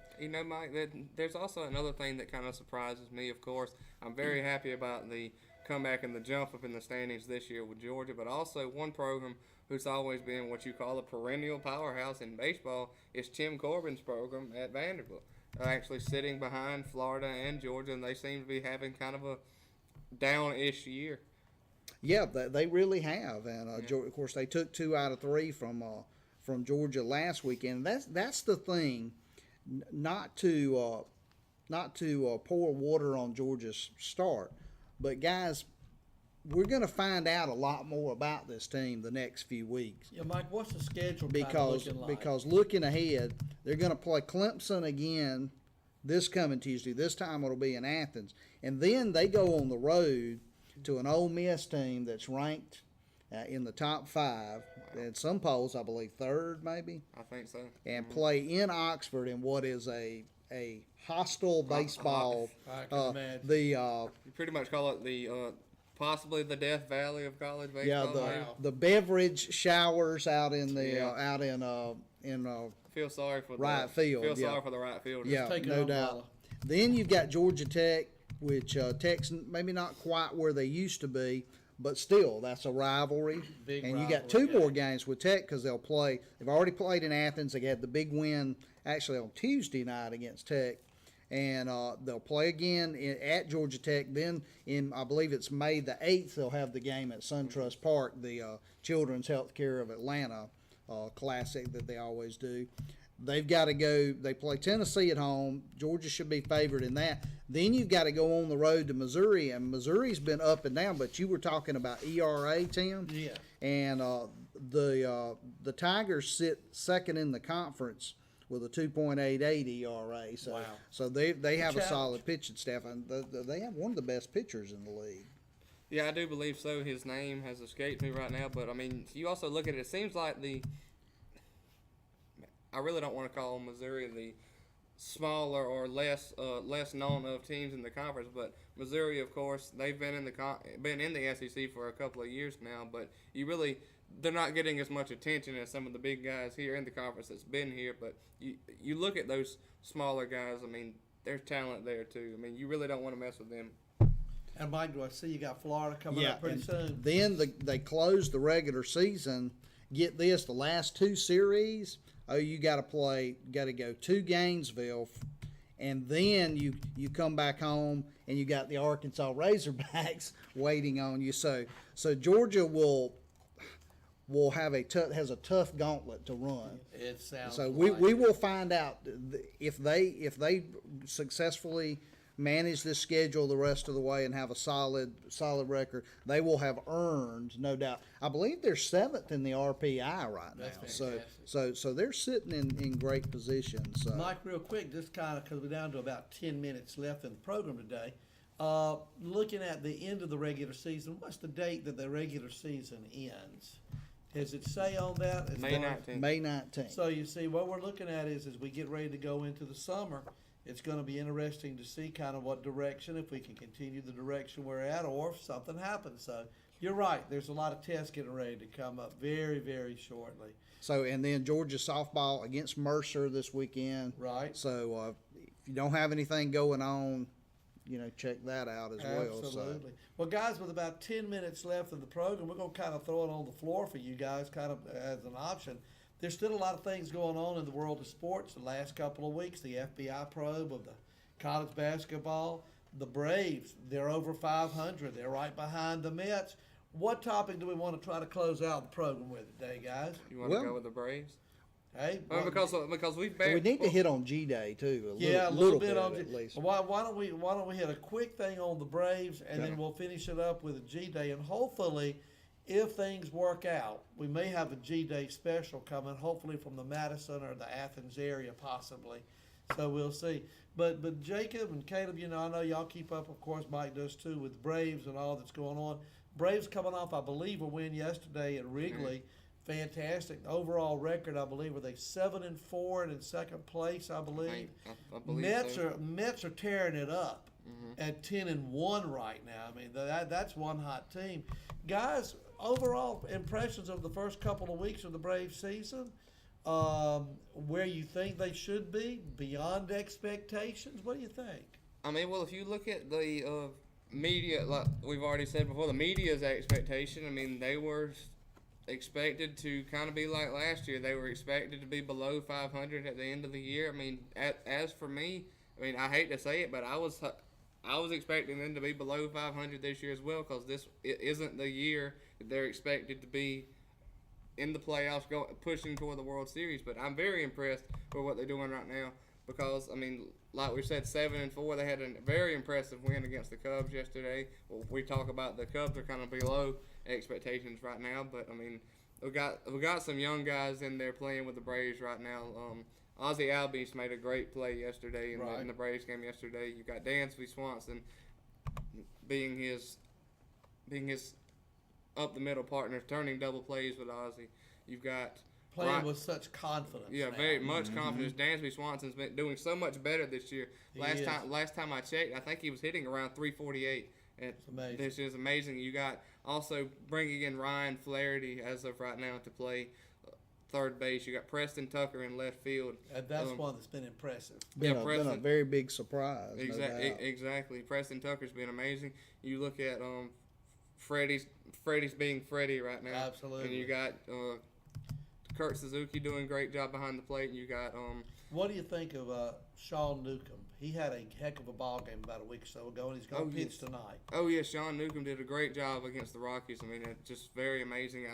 Mike, there's also another thing that kind of surprises me, of course. I'm very happy about the comeback and the jump up in the standings this year with Georgia, but also one program who's always been what you call a perennial powerhouse in baseball is Tim Corbin's program at Vanderbilt. They're actually sitting behind Florida and Georgia, and they seem to be having kind of a down-ish year. Yeah, they really have, and of course they took 2 out of 3 from Georgia last weekend. That's the thing, not to pour water on Georgia's start, but guys, we're going to find out a lot more about this team the next few weeks. Yeah, Mike, what's the schedule looking like? Because looking ahead, they're going to play Clemson again this coming Tuesday. This time it'll be in Athens, and then they go on the road to an Ole Miss team that's ranked in the top 5, in some polls, I believe 3rd maybe, I think so. and play in Oxford in what is a hostile baseball. I can imagine. You pretty much call it the possibly the Death Valley of college baseball. Yeah, the beverage showers out in the Yeah. Feel sorry for right field. Feel Yeah. sorry for the right field. Yeah, take an no umbrella. doubt. Then you've got Georgia Tech, which Tech's maybe not quite where they used to be, but still, that's a rivalry. Big and you got rivalry, 2 yeah. more games with Tech because they'll play. They've already played in Athens. They had the big win actually on Tuesday night against Tech, and they'll play again at Georgia Tech. Then I believe it's May the 8th, they'll have the game at SunTrust Park, the Children's Healthcare of Atlanta Classic that they always do. They've got to go. They play Tennessee at home. Georgia should be favored in that. Then you've got to go on the road to Missouri, and Missouri's been up and down. But you were talking about ERA, Tim. Yeah. And the Tigers sit second in the conference with a 2.88 ERA. So Wow. so they have a challenge. solid pitching staff, and they have one of the best pitchers in the league. Yeah, I do believe so. His name has escaped me right now, but I mean, you also look at it. It seems like I really don't want to call Missouri the smaller or less known of teams in the conference, but Missouri, of course, they've been in the SEC for a couple of years now, but they're not getting as much attention as some of the big guys here in the conference that's been here. But you look at those smaller guys. I mean, there's talent there too. I mean, you really don't want to mess with them. And Mike, do I see you got Florida coming up pretty and soon? Then they close the regular season. Get this, the last 2 series. You got to go to Gainesville, and then you come back home and you got the Arkansas Razorbacks waiting on you. So Georgia has a tough gauntlet to run. It sounds. So like we it. will find out if they successfully manage this schedule the rest of the way and have a solid record. They will have earned, no doubt. I believe they're 7th in the RPI right now. That's So fantastic. they're sitting in great position. So Mike, real quick, just kind of because we're down to about 10 minutes left in the program today. Looking at the end of the regular season, what's the date that the regular season ends? Does it say on that? As May far as- 19th. May 19th. So you see, what we're looking at is as we get ready to go into the summer, it's going to be interesting to see kind of what direction, if we can continue the direction we're at, or if something happens. So you're right. There's a lot of tests getting ready to come up very, very shortly. So and then Georgia softball against Mercer this weekend. Right. So if you don't have anything going on, check that out as well. Absolutely. Well, guys, with about 10 minutes left of the program, we're going to kind of throw it on the floor for you guys kind of as an option. There's still a lot of things going on in the world of sports. The last couple of weeks, the FBI probe of the college basketball, the Braves, they're over 500. They're right behind the Mets. What topic do we want to try to close out the program with today, guys? You want to Well- go with the Braves? Hey, Because we've So we need to hit on G-Day too. a little bit on at least. Why don't we hit a quick thing on the Braves, and Okay. then we'll finish it up with a G-Day, and hopefully, if things work out, we may have a G-Day special coming, hopefully from the Madison or the Athens area possibly. So we'll see. But Jacob and Caleb, I know y'all keep up, of course, Mike does too, with Braves and all that's going on. Braves coming off, I believe, a win yesterday at Wrigley. Fantastic. Overall record, I believe, were they 7-4 and in second place, I believe. I believe Mets so. Mets are tearing it up at 10-1 right now. I mean, that's one hot team. Guys, overall impressions of the first couple of weeks of the Braves season, where you think they should be, beyond expectations. What do you think? I mean, well, if you look at the media, like we've already said before, the media's expectation, I mean, they were expected to kind of be like last year. They were expected to be below 500 at the end of the year. I mean, as for me, I mean, I hate to say it, but I was expecting them to be below 500 this year as well, because it isn't the year that they're expected to be in the playoffs, pushing toward the World Series. But I'm very impressed with what they're doing right now, because I mean, like we said, 7-4. They had a very impressive win against the Cubs yesterday. Well, we talk about the Cubs are kind of below expectations right now, but I mean, we got some young guys in there playing with the Braves right now. Ozzie Albies made a great play yesterday in the Braves game yesterday. You got Dansby Swanson being his up the middle partner, turning double plays with Ozzie. You've got Playing with such confidence. yeah, now. very much confidence. Dansby Swanson's been doing so much better this year. He Last is. time I checked, I think he was hitting around 348. And amazing. this is amazing. You got also bringing in Ryan Flaherty as of right now to play third base. You got Preston Tucker in left field. And that's one that's been impressive. Been Yeah, a Preston. very big surprise. no Exactly. doubt. Exactly. Preston Tucker's been amazing. You look at Freddie's being Freddie right now. Absolutely. And you got Kurt Suzuki doing a great job behind the plate. And you got What do you think of Sean Newcomb? He had a heck of a ball game about a week or so ago, and he's going to pitch tonight. Oh yeah, Sean Newcomb did a great job against the Rockies. I mean, it's just very amazing.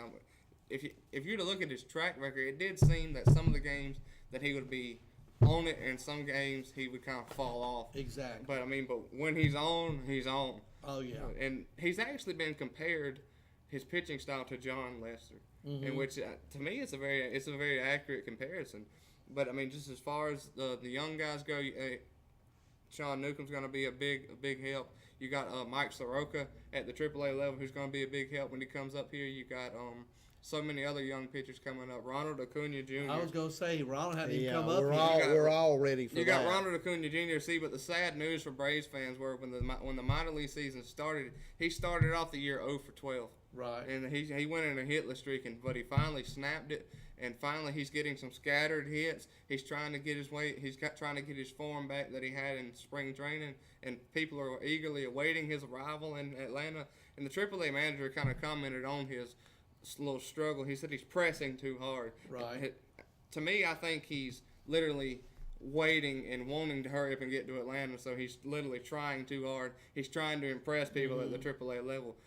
If you to look at his track record, it did seem that some of the games that he would be on it, and some games he would kind of fall off. Exactly. But I mean, when he's on, he's on. Oh yeah. And he's actually been compared his pitching style to John Lester, in which to me it's a very accurate comparison. But I mean, just as far as the young guys go, Sean Newcomb's going to be a big help. You got Mike Soroka at the AAA level, who's going to be a big help when he comes up here. You got so many other young pitchers coming up. Ronald Acuna Jr. I was going to say, Ronald hadn't even Yeah, come up we're yet. all we're all ready for You that. got Ronald Acuna Jr. See, but the sad news for Braves fans were when the minor league season started, he started off the year 0 for 12. Right. And he went in a hitless streak, but he finally snapped it. And finally, he's getting some scattered hits. He's trying to get his way. Trying to get his form back that he had in spring training. And people are eagerly awaiting his arrival in Atlanta. And the AAA manager kind of commented on his little struggle. He said he's pressing too hard. Right. To me, I think he's literally waiting and wanting to hurry up and get to Atlanta. So he's literally trying too hard. He's trying to impress people at the AAA level.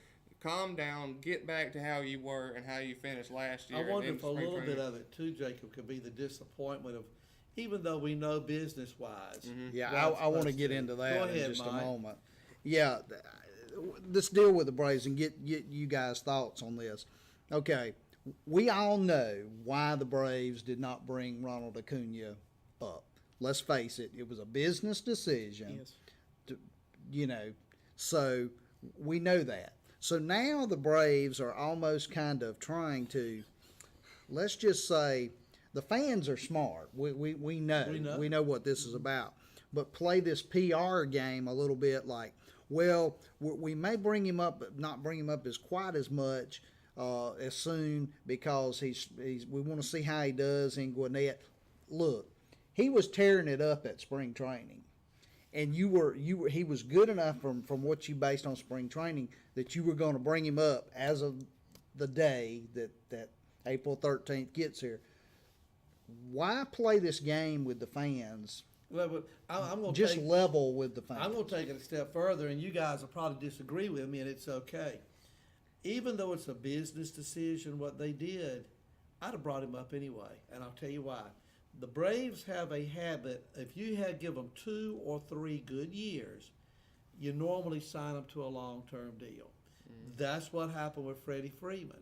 Calm down, get back to how you were and how you finished last year. I wonder in if a spring little training. bit of it too, Jacob, could be the disappointment of, even though we know business wise. Yeah, I want to get into that Go ahead, in just Mike. a moment. Yeah, let's deal with the Braves and get you guys' thoughts on this. Okay, we all know why the Braves did not bring Ronald Acuna up. Let's face it, it was a business decision. Yes. So we know that. So now the Braves are almost kind of trying to, let's just say, the fans are smart. We know. We know what this is about. But play this PR game a little bit like, well, we may bring him up, but not bring him up as quite as much as soon because we want to see how he does in Gwinnett. Look, he was tearing it up at spring training. and he was good enough from what you based on spring training that you were going to bring him up as of the day that April 13th gets here. Why play this game with the fans? Well, but I'm going to Just level with the fans. I'm going to take it a step further, and you guys will probably disagree with me, and it's okay. Even though it's a business decision, what they did, I'd have brought him up anyway, and I'll tell you why. The Braves have a habit, if you give them 2 or 3 good years, you normally sign them to a long-term deal. That's what happened with Freddie Freeman.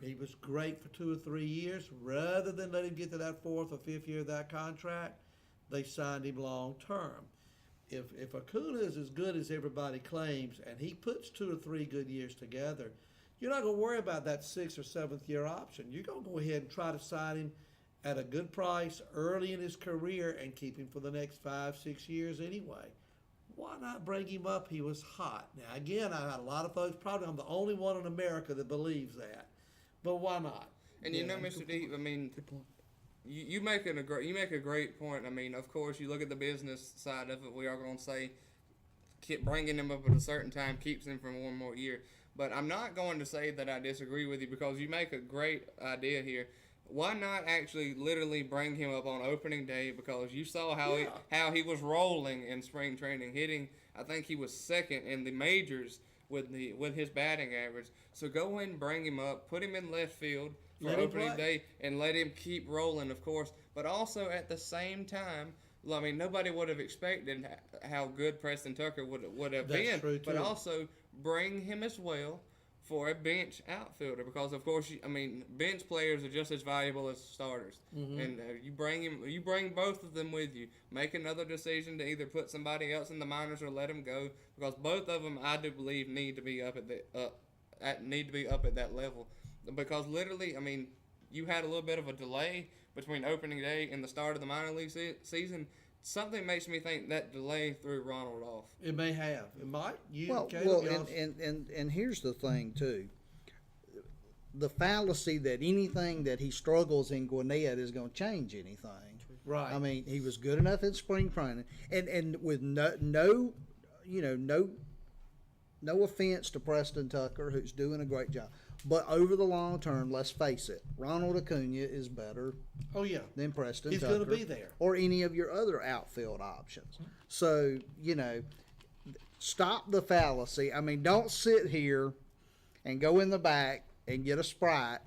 He was great for 2 or 3 years. Rather than let him get to that 4th or 5th year of that contract, they signed him long-term. If Acuna is as good as everybody claims, and he puts 2 or 3 good years together, you're not going to worry about that 6th or 7th year option. You're going to go ahead and try to sign him at a good price early in his career and keep him for the next 5-6 years anyway. Why not bring him up? He was hot. Now, again, I had a lot of folks, probably I'm the only one in America that believes that. But why not? And you know, Mr. D, I mean, you make a great point. I mean, of course, you look at the business side of it. We are going to say, bringing him up at a certain time keeps him for one more year. But I'm not going to say that I disagree with you, because you make a great idea here. Why not actually literally bring him up on opening day? Because you saw how he was rolling in spring training, hitting. I think he was second in the majors with his batting average. So go ahead and bring him up, put him in left field for opening day, and let him keep rolling, of course. But also at the same time, I mean, nobody would have expected how good Preston Tucker would have been. That's true, too. But also bring him as well for a bench outfielder, because of course, I mean, bench players are just as valuable as starters. And you bring both of them with you. Make another decision to either put somebody else in the minors or let them go, because both of them, I do believe, need to be up at that level. Because literally, I mean, you had a little bit of a delay between opening day and the start of the minor league season. Something makes me think that delay threw Ronald off. It may have. It might. And here's the thing too. The fallacy that anything that he struggles in Gwinnett is going to change anything. Right. I mean, he was good enough in spring training, and with no offense to Preston Tucker, who's doing a great job. But over the long term, let's face it, Ronald Acuna is better than Preston He's Tucker. going to be there. Or any of your other outfield options. So, stop the fallacy. I mean, don't sit here and go in the back and get a Sprite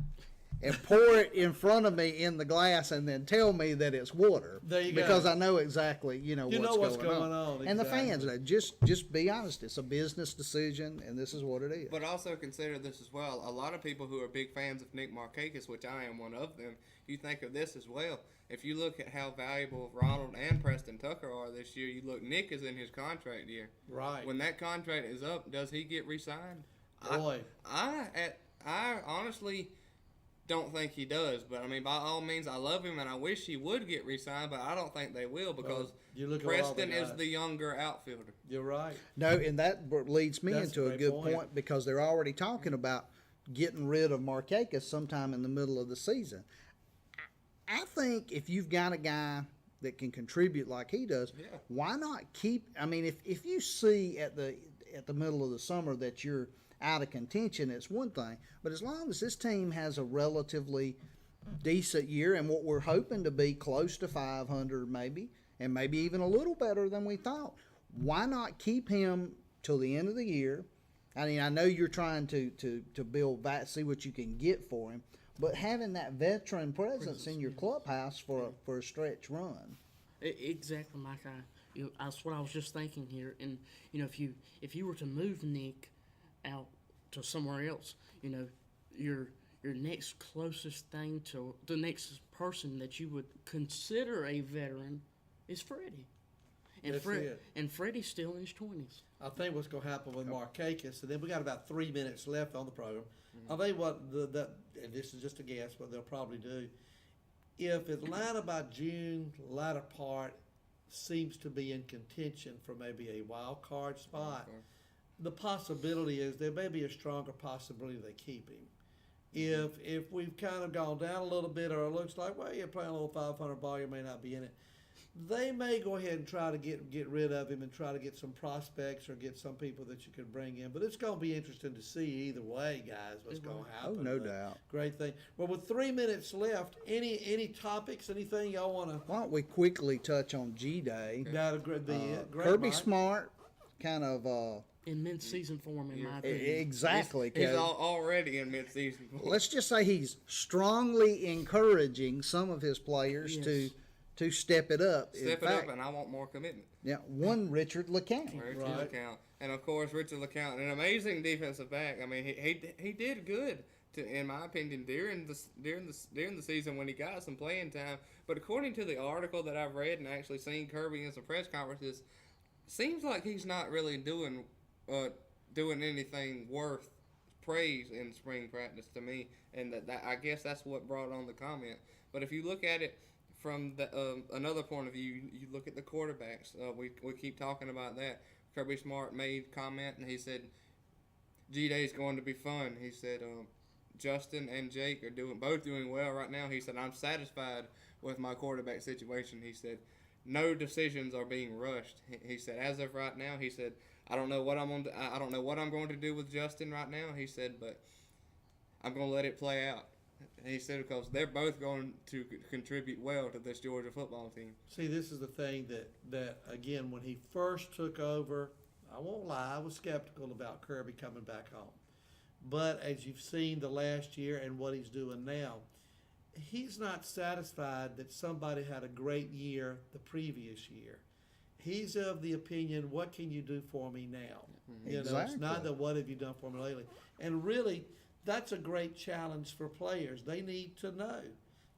and pour it in front of me in the glass and then tell me that it's water. There you go. Because I know exactly, what's going on. And the exactly. fans know. Just be honest. It's a business decision, and this is what it is. But also consider this as well. A lot of people who are big fans of Nick Markakis, which I am one of them, you think of this as well. If you look at how valuable Ronald and Preston Tucker are this year, you look, Nick is in his contract year. Right. When that contract is up, does he get re-signed? Boy. I honestly don't think he does, but I mean, by all means, I love him and I wish he would get re-signed, but I don't think they will, because Preston is the younger outfielder. You're right. No, and that leads me That's into a a great good point. point, because they're already talking about getting rid of Markakis sometime in the middle of the season. I think if you've got a guy that can contribute like he does, why not keep? I mean, if you see at the middle of the summer that you're out of contention, it's one thing. But as long as this team has a relatively decent year, and what we're hoping to be close to 500 maybe, and maybe even a little better than we thought, why not keep him till the end of the year? I mean, I know you're trying to build back, see what you can get for him, but having that veteran presence in your clubhouse for a stretch run. Exactly, Mike. That's what I was just thinking here. And if you were to move Nick out to somewhere else, your next closest thing to the next person that you would consider a veteran is Freddie. And That's it. And Freddie's still in his 20s. I think what's going to happen with Markakis, and then we got about 3 minutes left on the program. I think what and this is just a guess, what they'll probably do. If Atlanta by June, latter part, seems to be in contention for maybe a wild card spot, the possibility is there may be a stronger possibility they keep him. If we've kind of gone down a little bit, or it looks like, well, you're playing a little 500 ball, you may not be in it. they may go ahead and try to get rid of him and try to get some prospects or get some people that you could bring in. But it's going to be interesting to see either way, guys, what's going to happen. Oh, no But doubt. Great thing. Well, with 3 minutes left, any topics, anything y'all want to? Why don't we quickly touch on G-Day? That'll be it. Great, Kirby Mike. Smart, kind of In mid-season form, in my Yeah. opinion. exactly. He's Kev. already in mid-season. Let's just say he's strongly encouraging some of his players Yes. to step it up. In Step it fact, up, and I want more commitment. yeah, one Richard LeCount. Richard Right. LeCount, and of course Richard LeCount, an amazing defensive back. I mean, he did good, in my opinion, during the season when he got some playing time. But according to the article that I've read and actually seen Kirby in some press conferences, seems like he's not really doing anything worth praise in spring practice to me, and that I guess that's what brought on the comment. But if you look at it from another point of view, you look at the quarterbacks. We keep talking about that. Kirby Smart made comment, and he said, G-Day is going to be fun. He said, Justin and Jake are both doing well right now. He said, I'm satisfied with my quarterback situation. He said, no decisions are being rushed. He said, as of right now, he said, I don't know what I'm going to do with Justin right now. He said, but I'm going to let it play out. He said because they're both going to contribute well to this Georgia football team. See, this is the thing that again, when he first took over, I won't lie, I was skeptical about Kirby coming back home. But as you've seen the last year and what he's doing now, he's not satisfied that somebody had a great year the previous year. He's of the opinion, what can you do for me now? You know, it's not Exactly. that what have you done for me lately. And really, that's a great challenge for players. They need to know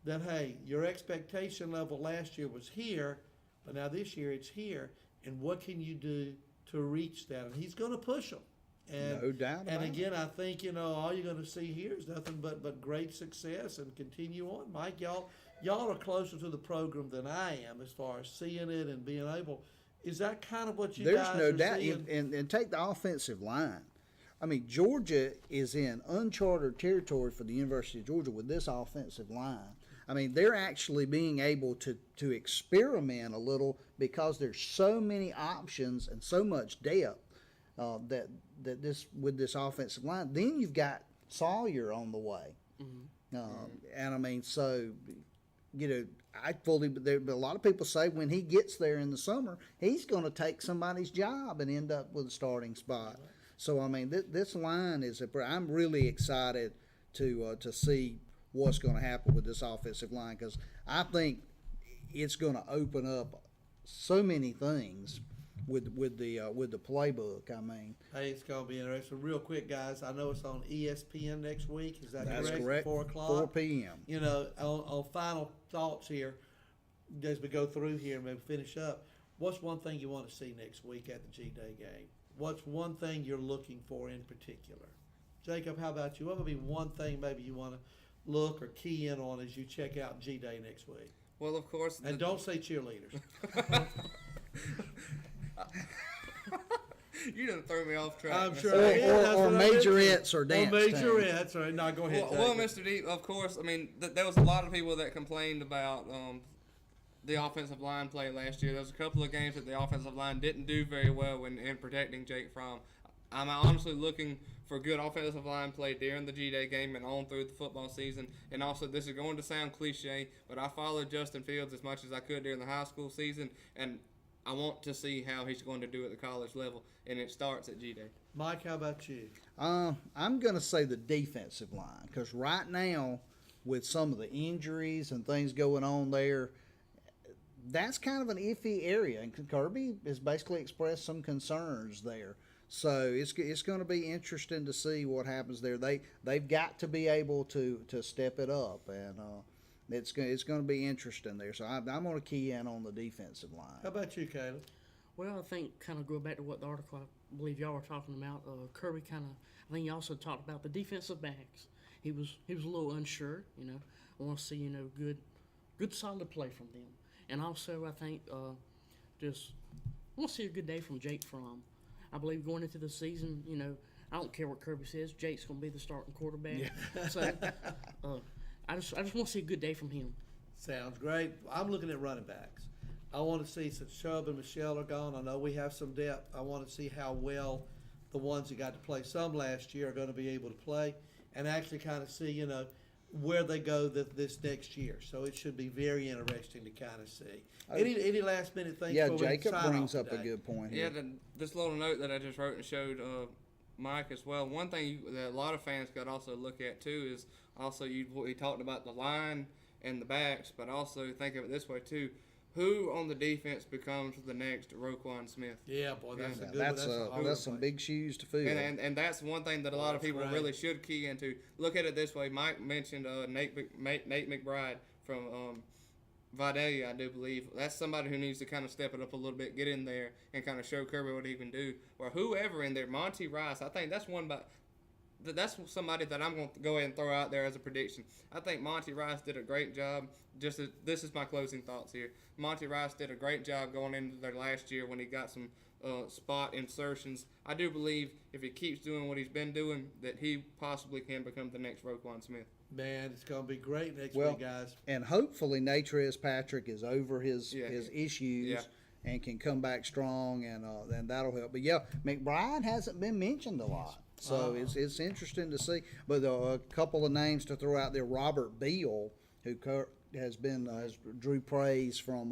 that, hey, your expectation level last year was here, but now this year it's here, and what can you do to reach that? And he's going to push them. And, No doubt about and it. again, I think, all you're going to see here is nothing but great success and continue on. Mike, y'all are closer to the program than I am as far as seeing it and being able. Is that kind of what you There's guys no are doubt. seeing? And take the offensive line. I mean, Georgia is in uncharted territory for the University of Georgia with this offensive line. I mean, they're actually being able to experiment a little because there's so many options and so much depth that with this offensive line. Then you've got Sawyer on the way, and I mean, so but a lot of people say when he gets there in the summer, he's going to take somebody's job and end up with a starting spot. So I mean, this line I'm really excited to see what's going to happen with this offensive line because I think it's going to open up so many things with the playbook. I mean, Hey, it's going to be interesting. Real quick, guys, I know it's on ESPN next week. Is that that's correct? correct. 4 o'clock? 4 p.m. On final thoughts here, as we go through here and maybe finish up, what's one thing you want to see next week at the G-Day game? What's one thing you're looking for in particular? Jacob, how about you? What would be one thing maybe you want to look or key in on as you check out G-Day next week? Well, of course. And don't say cheerleaders. You done threw me off track. I'm Mr. sure. D. That's Or what I meant to. majorettes or dance majorettes. All right, now go ahead. Well, Jacob. Mr. D, of course, I mean, there was a lot of people that complained about the offensive line play last year. There was a couple of games that the offensive line didn't do very well in protecting Jake Fromm. I'm honestly looking for good offensive line play during the G-Day game and on through the football season. And also, this is going to sound cliche, but I followed Justin Fields as much as I could during the high school season, and I want to see how he's going to do at the college level, and it starts at G-Day. Mike, how about you? I'm going to say the defensive line because right now, with some of the injuries and things going on there, that's kind of an iffy area. And Kirby has basically expressed some concerns there. So it's going to be interesting to see what happens there. They've got to be able to step it up, and it's going to be interesting there. So I'm going to key in on the defensive line. How about you, Caleb? Well, I think kind of go back to what the article I believe y'all were talking about. Kirby I think he also talked about the defensive backs. He was a little unsure. I want to see good solid play from them, and also I think I want to see a good day from Jake Fromm. I believe going into the season, I don't care what Kirby says. Jake's going to be the starting quarterback. Yeah. So I just want to see a good day from him. Sounds great. I'm looking at running backs. I want to see, since Chubb and Michelle are gone, I know we have some depth. I want to see how well the ones that got to play some last year are going to be able to play, and actually kind of see, where they go this next year. So it should be very interesting to kind of see. Any last minute things? Yeah, before we Jacob sign brings off up a today? good point Yeah, here. this little note that I just wrote and showed Mike as well. One thing that a lot of fans got to also look at too is also we talked about the line and the backs, but also think of it this way too: who on the defense becomes the next Roquan Smith? Yeah, boy, that's a Yeah, good one. That's a hard that's some one. big shoes to fill. And that's one thing that a lot of That's people right. really should key into. Look at it this way: Mike mentioned Nate McBride from Vidalia, I do believe. That's somebody who needs to kind of step it up a little bit, get in there, and kind of show Kirby what he can do. Or whoever in there, Monty Rice. I think that's that's somebody that I'm going to go ahead and throw out there as a prediction. I think Monty Rice did a great job. This is my closing thoughts here. Monty Rice did a great job going into their last year when he got some spot insertions. I do believe if he keeps doing what he's been doing, that he possibly can become the next Roquan Smith. Man, it's going to be great next Well, week, guys. And hopefully Natrez Patrick is over his Yeah. issues Yeah. and can come back strong, and then that'll help. But yeah, McBride hasn't been mentioned a lot, so it's interesting to see. But a couple of names to throw out there: Robert Beal, who has drew praise from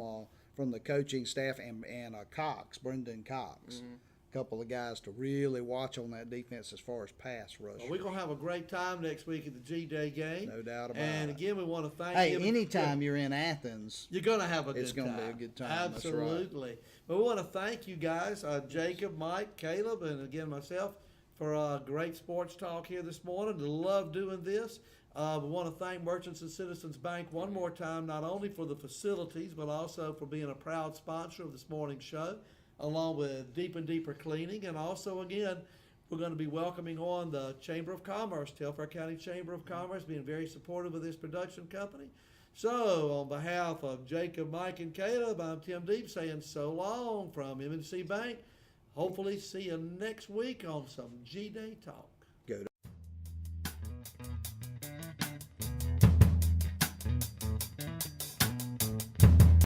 the coaching staff, and Brendan Cox. Couple of guys to really watch on that defense as far as pass rush. Well, we're going to have a great time next week at the G-Day game. No doubt about And it. again, we want to thank Hey, you. anytime you're in Athens, You're going to have a good time. It's gonna be a good time, that's right. Absolutely. But we want to thank you guys, Jacob, Mike, Caleb, and again myself, for great sports talk here this morning. Love doing this. We want to thank Merchants and Citizens Bank one more time, not only for the facilities, but also for being a proud sponsor of this morning's show, along with Deep and Deeper Cleaning. And also, again, we're going to be welcoming on the Chamber of Commerce, Telfair County Chamber of Commerce, being very supportive of this production company. So, on behalf of Jacob, Mike, and Caleb, I'm Tim Deep saying so long from M&C Bank. Hopefully see you next week on some G-Day Talk.